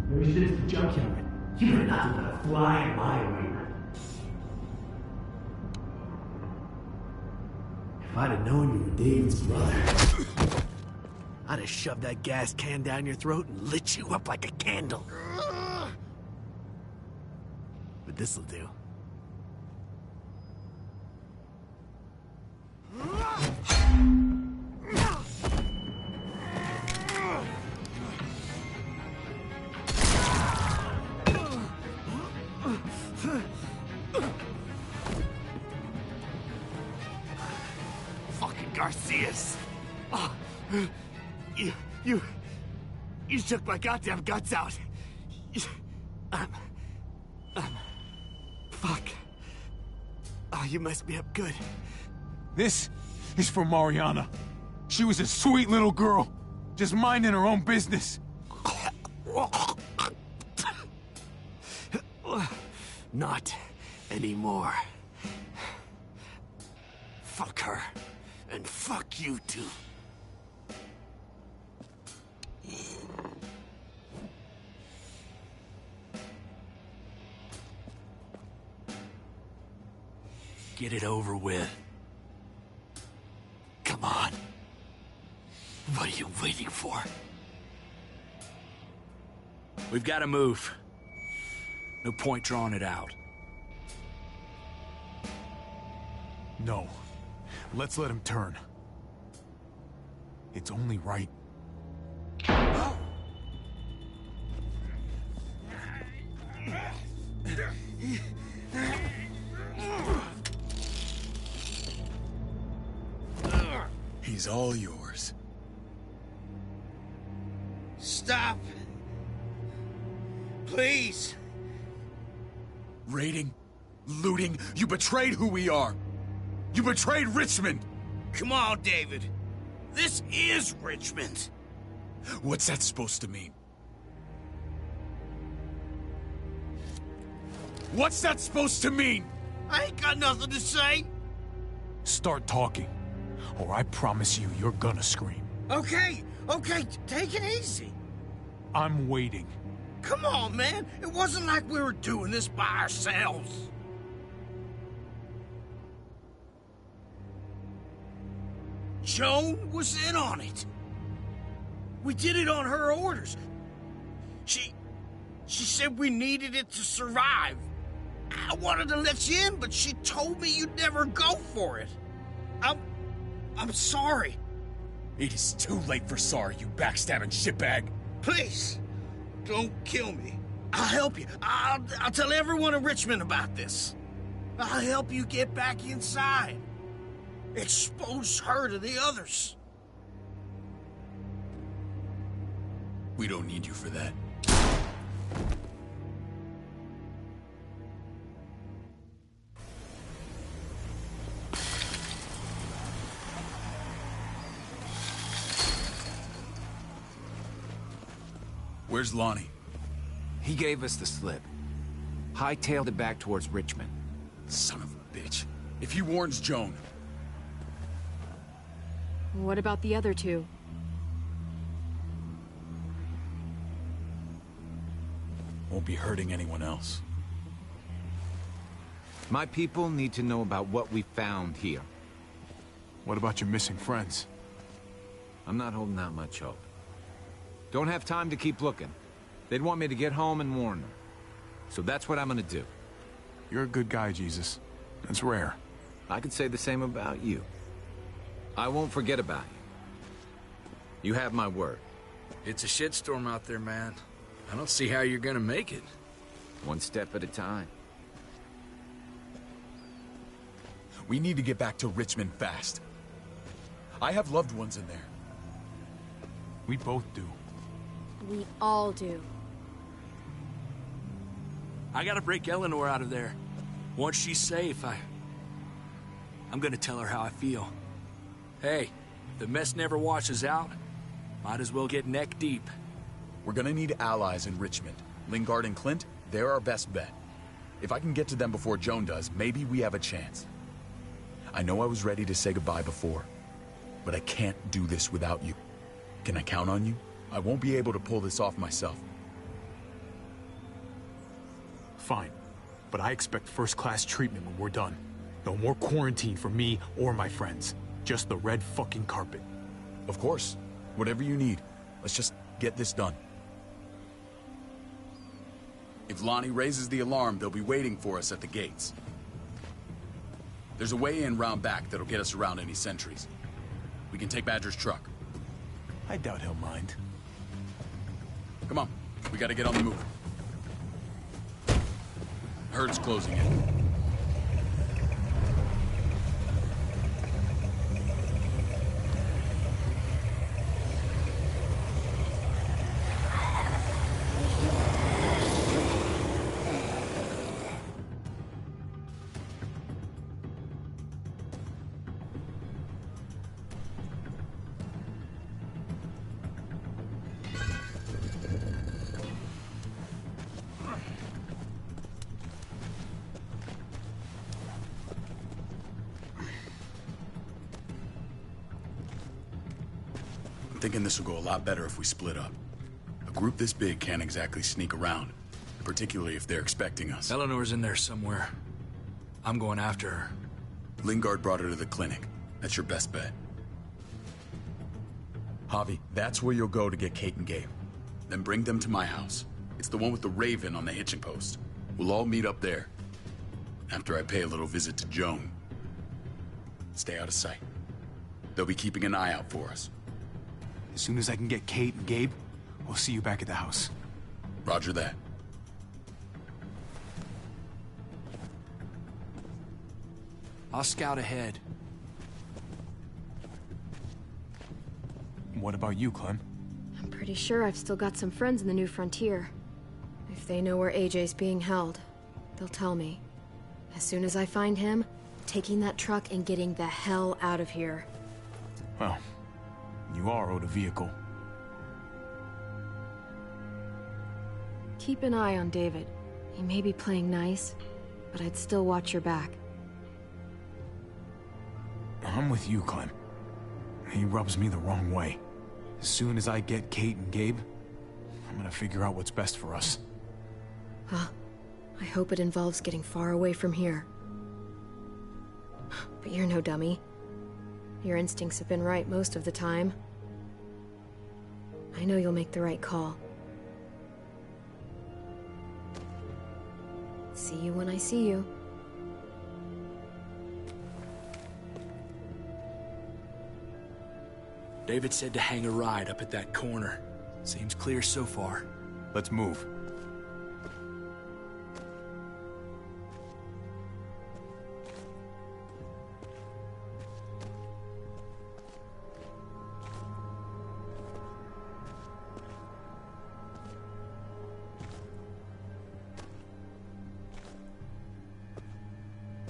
There's this junkyard. You better not let a fly in my arena. If I'd have known you were David's brother, I'd have shoved that gas can down your throat and lit you up like a candle. But this'll do. Fucking Garcias! Oh, you shook my goddamn guts out. Fuck. Oh, you messed me up good. This is for Mariana. She was a sweet little girl, just minding her own business. Not anymore. Fuck her. And fuck you too. Get it over with. Come on. What are you waiting for? We've got to move. No point drawing it out. No. Let's let him turn. It's only right. He's all yours. Stop. Please. Raiding, looting, you betrayed who we are. You betrayed Richmond. Come on, David. This is Richmond. What's that supposed to mean? What's that supposed to mean? I ain't got nothing to say. Start talking, or I promise you, you're gonna scream. Okay, take it easy. I'm waiting. Come on, man. It wasn't like we were doing this by ourselves. Joan was in on it. We did it on her orders. She said we needed it to survive. I wanted to let you in, but she told me you'd never go for it. I'm sorry. It is too late for sorry, you backstabbing shitbag. Please, don't kill me. I'll help you. I'll tell everyone in Richmond about this. I'll help you get back inside. Expose her to the others. We don't need you for that. Where's Lonnie? He gave us the slip. Hightailed it back towards Richmond. Son of a bitch. If he warns Joan... What about the other two? Won't be hurting anyone else. My people need to know about what we found here. What about your missing friends? I'm not holding out much hope. Don't have time to keep looking. They'd want me to get home and warn her. So that's what I'm gonna do. You're a good guy, Jesus. That's rare. I could say the same about you. I won't forget about you. You have my word. It's a shitstorm out there, man. I don't see how you're gonna make it. One step at a time. We need to get back to Richmond fast. I have loved ones in there. We both do. We all do. I gotta break Eleanor out of there. Once she's safe, I'm gonna tell her how I feel. Hey, if the mess never washes out, might as well get neck deep. We're gonna need allies in Richmond. Lingard and Clint, they're our best bet. If I can get to them before Joan does, maybe we have a chance. I know I was ready to say goodbye before, but I can't do this without you. Can I count on you? I won't be able to pull this off myself. Fine, but I expect first-class treatment when we're done. No more quarantine for me or my friends. Just the red fucking carpet. Of course. Whatever you need. Let's just get this done. If Lonnie raises the alarm, they'll be waiting for us at the gates. There's a way in round back that'll get us around any sentries. We can take Badger's truck. I doubt he'll mind. Come on, we gotta get on the move. Herd's closing in. I'm thinking this will go a lot better if we split up. A group this big can't exactly sneak around, particularly if they're expecting us. Eleanor's in there somewhere. I'm going after her. Lingard brought her to the clinic. That's your best bet. Javi, that's where you'll go to get Kate and Gabe. Then bring them to my house. It's the one with the Raven on the hitching post. We'll all meet up there. After I pay a little visit to Joan. Stay out of sight. They'll be keeping an eye out for us. As soon as I can get Kate and Gabe, we'll see you back at the house. Roger that. I'll scout ahead. What about you, Clem? I'm pretty sure I've still got some friends in the New Frontier. If they know where AJ's being held, they'll tell me. As soon as I find him, taking that truck and getting the hell out of here. Well, you are owed a vehicle. Keep an eye on David. He may be playing nice, but I'd still watch your back. I'm with you, Clem. He rubs me the wrong way. As soon as I get Kate and Gabe, I'm gonna figure out what's best for us. Well, I hope it involves getting far away from here. But you're no dummy. Your instincts have been right most of the time. I know you'll make the right call. See you when I see you. David said to hang a ride up at that corner. Seems clear so far. Let's move.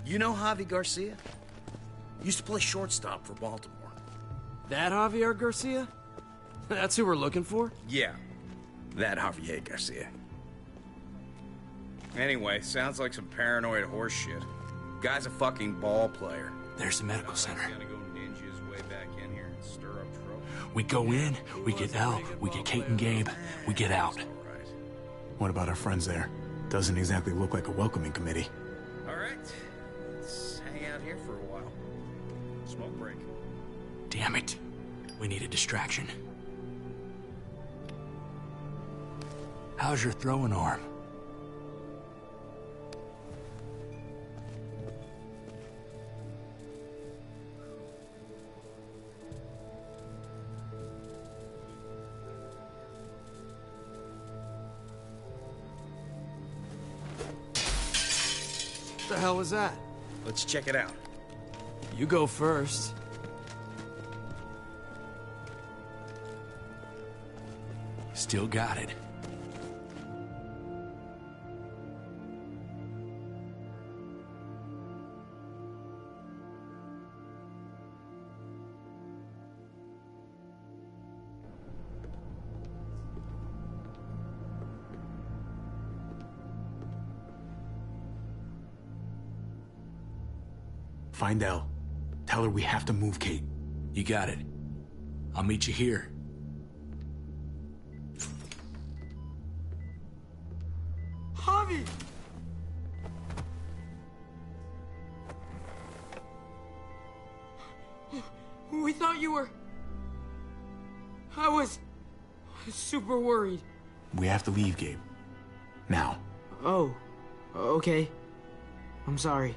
You know Javi Garcia? Used to play shortstop for Baltimore. That Javier Garcia? That's who we're looking for? Yeah, that Javier Garcia. Anyway, sounds like some paranoid horse shit. Guy's a fucking ball player. There's the medical center. He's gonna go ninja his way back in here and stir up trouble. We go in, we get Elle, we get Kate and Gabe, we get out. What about our friends there? Doesn't exactly look like a welcoming committee. All right, let's hang out here for a while. Smoke break. Damn it. We need a distraction. How's your throwing arm? What the hell was that? Let's check it out. You go first. Still got it. Find Elle. Tell her we have to move Kate. You got it. I'll meet you here. Javi! We thought you were... I was super worried. We have to leave, Gabe. Now. Oh, okay. I'm sorry.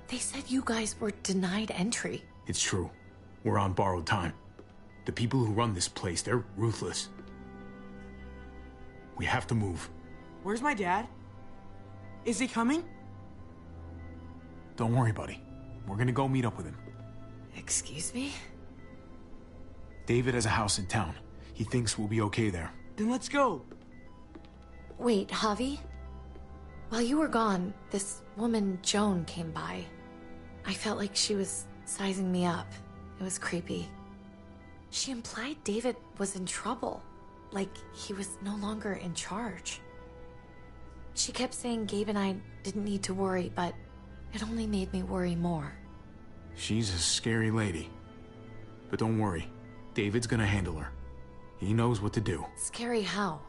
They said you guys were denied entry. It's true. We're on borrowed time. The people who run this place, they're ruthless. We have to move. Where's my dad? Is he coming? Don't worry, buddy. We're gonna go meet up with him. Excuse me? David has a house in town. He thinks we'll be okay there. Then let's go. Wait, Javi? While you were gone, this woman, Joan, came by. I felt like she was sizing me up. It was creepy. She implied David was in trouble. Like he was no longer in charge. She kept saying Gabe and I didn't need to worry, but it only made me worry more. She's a scary lady. But don't worry. David's gonna handle her. He knows what to do. Scary how?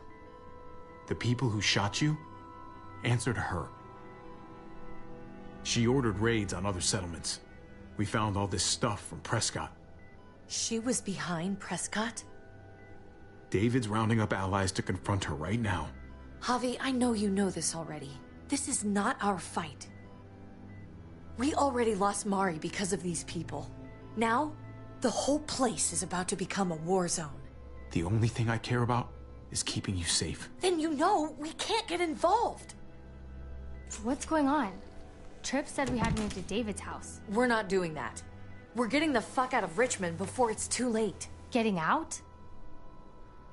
The people who shot you answer to her. She ordered raids on other settlements. We found all this stuff from Prescott. She was behind Prescott? David's rounding up allies to confront her right now. Javi, I know you know this already. This is not our fight. We already lost Mari because of these people. Now, the whole place is about to become a war zone. The only thing I care about is keeping you safe. Then you know we can't get involved. What's going on? Tripp said we had to move to David's house. We're not doing that. We're getting the fuck out of Richmond before it's too late. Getting out?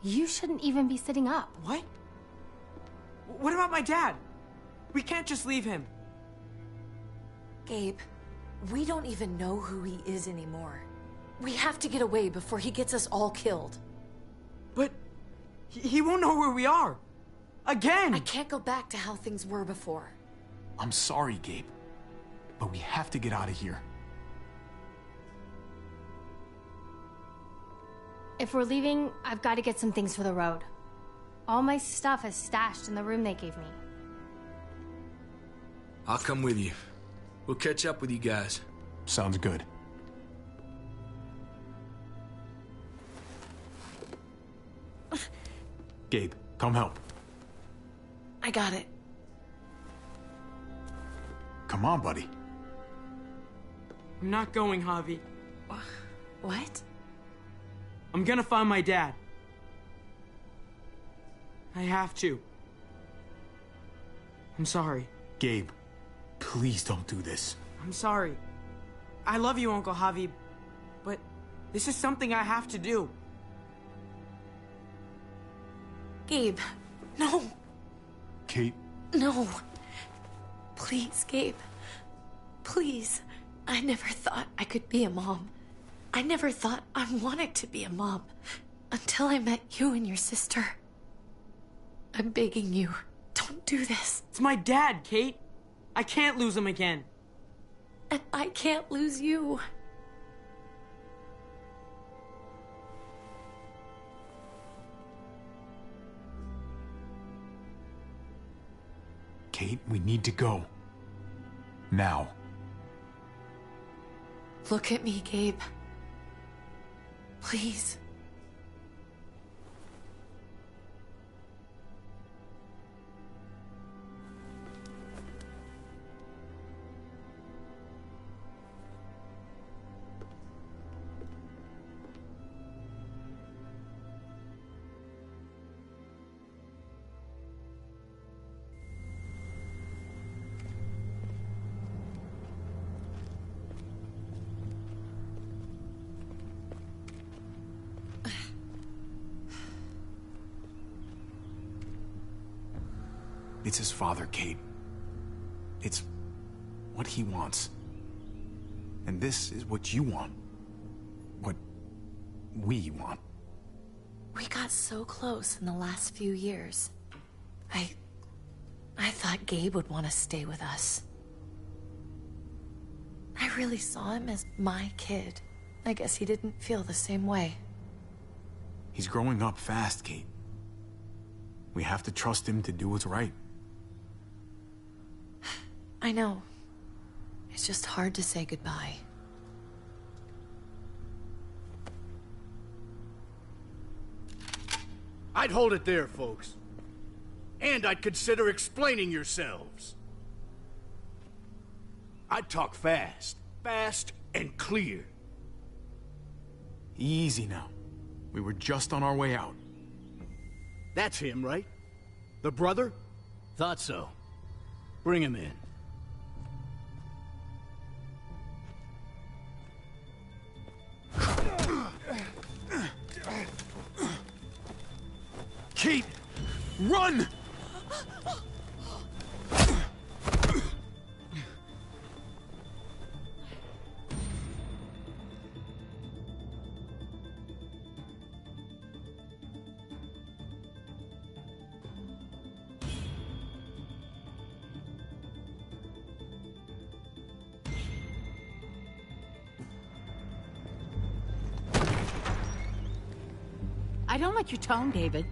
You shouldn't even be sitting up. What? What about my dad? We can't just leave him. Gabe, we don't even know who he is anymore. We have to get away before he gets us all killed. But he won't know where we are. Again! I can't go back to how things were before. I'm sorry, Gabe, but we have to get out of here. If we're leaving, I've got to get some things for the road. All my stuff is stashed in the room they gave me. I'll come with you. We'll catch up with you guys. Sounds good. Gabe, come help. I got it. Come on, buddy. I'm not going, Javi. What? I'm gonna find my dad. I have to. I'm sorry. Gabe, please don't do this. I'm sorry. I love you, Uncle Javi, but this is something I have to do. Gabe, no. Kate? No. Please, Gabe. Please. I never thought I could be a mom. I never thought I wanted to be a mom until I met you and your sister. I'm begging you, don't do this. It's my dad, Kate. I can't lose him again. And I can't lose you. Kate, we need to go. Now. Look at me, Gabe. Please. It's his father, Kate. It's what he wants. And this is what you want. What we want. We got so close in the last few years. I thought Gabe would want to stay with us. I really saw him as my kid. I guess he didn't feel the same way. He's growing up fast, Kate. We have to trust him to do what's right. I know. It's just hard to say goodbye. I'd hold it there, folks. And I'd consider explaining yourselves. I'd talk fast. Fast and clear. Easy now. We were just on our way out. That's him, right? The brother? Thought so. Bring him in. Kate! Run! I don't like your tone, David.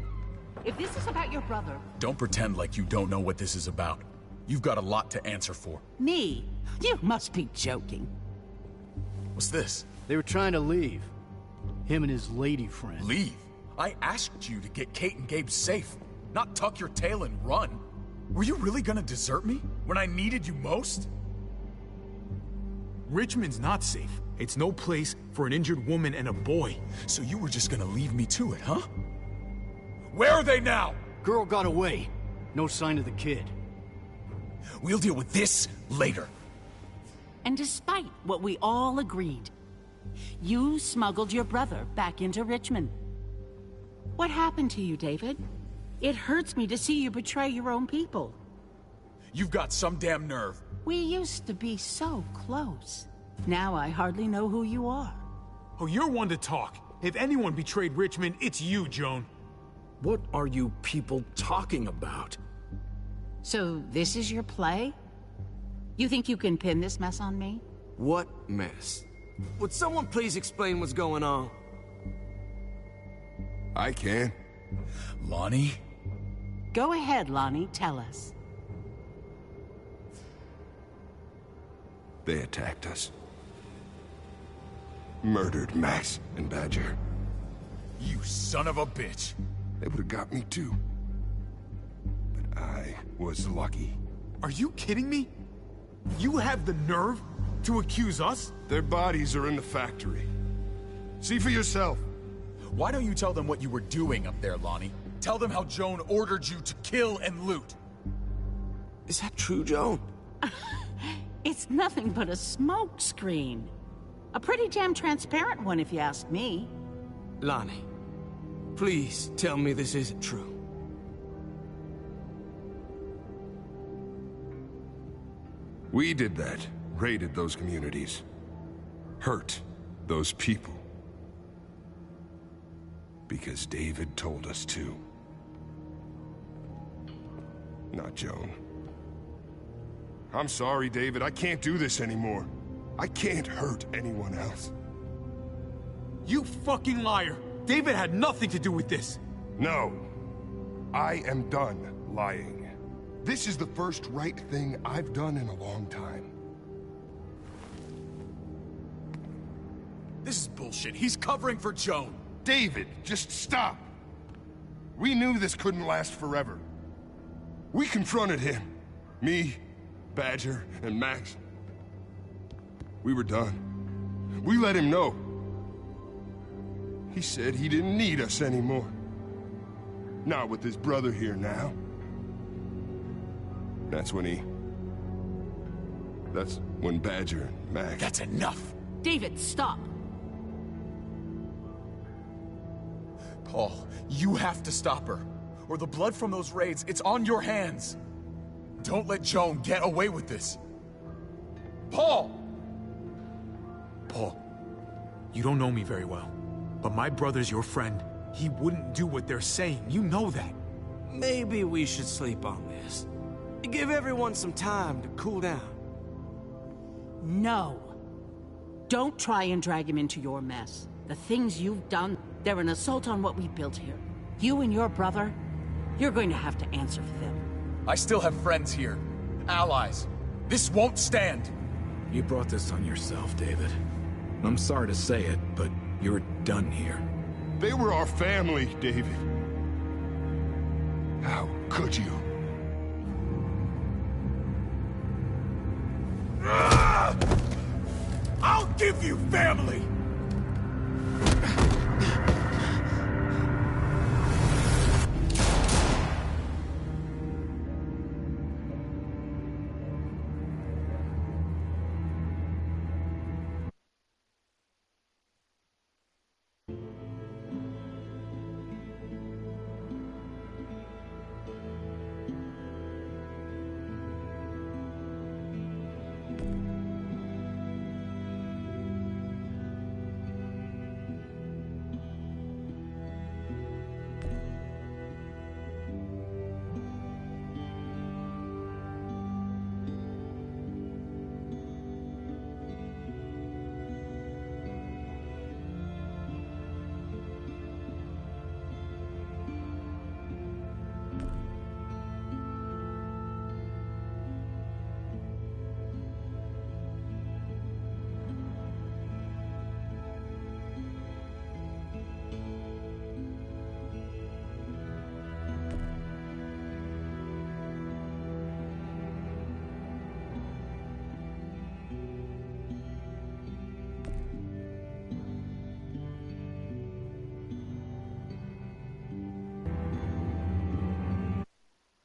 If this is about your brother... Don't pretend like you don't know what this is about. You've got a lot to answer for. Me? You must be joking. What's this? They were trying to leave. Him and his lady friend. Leave? I asked you to get Kate and Gabe safe, not tuck your tail and run. Were you really gonna desert me when I needed you most? Richmond's not safe. It's no place for an injured woman and a boy. So you were just gonna leave me to it, huh? Where are they now? Girl got away. No sign of the kid. We'll deal with this later. And despite what we all agreed, You smuggled your brother back into Richmond. What happened to you, David? It hurts me to see you betray your own people. You've got some damn nerve. We used to be so close. Now I hardly know who you are. Oh, you're one to talk. If anyone betrayed Richmond, it's you, Joan. What are you people talking about? So this is your play? You think you can pin this mess on me? What mess? Would someone please explain what's going on? I can. Lonnie? Go ahead, Lonnie, tell us. They attacked us. Murdered Max and Badger. You son of a bitch. They would have got me too. But I was lucky. Are you kidding me? You have the nerve to accuse us? Their bodies are in the factory. See for yourself. Why don't you tell them what you were doing up there, Lonnie? Tell them how Joan ordered you to kill and loot. Is that true, Joan? It's nothing but a smoke screen. A pretty damn transparent one, if you ask me. Lonnie, please tell me this isn't true. We did that. Raided those communities. Hurt those people. Because David told us to. Not Joan. I'm sorry, David. I can't do this anymore. I can't hurt anyone else. You fucking liar! David had nothing to do with this! No. I am done lying. This is the first right thing I've done in a long time. This is bullshit. He's covering for Joan. David, just stop. We knew this couldn't last forever. We confronted him. Me, Badger, and Max. We were done. We let him know. He said he didn't need us anymore. Not with his brother here now. That's when Badger and Max... That's enough! David, stop! Paul, you have to stop her. Or the blood from those raids, it's on your hands. Don't let Joan get away with this. Paul! Paul, you don't know me very well, but my brother's your friend. He wouldn't do what they're saying. You know that. Maybe we should sleep on this. Give everyone some time to cool down. No. Don't try and drag him into your mess. The things you've done, they're an assault on what we built here. You and your brother, you're going to have to answer for them. I still have friends here. Allies. This won't stand. You brought this on yourself, David. I'm sorry to say it, but you're done here. They were our family, David. How could you? I'll give you family!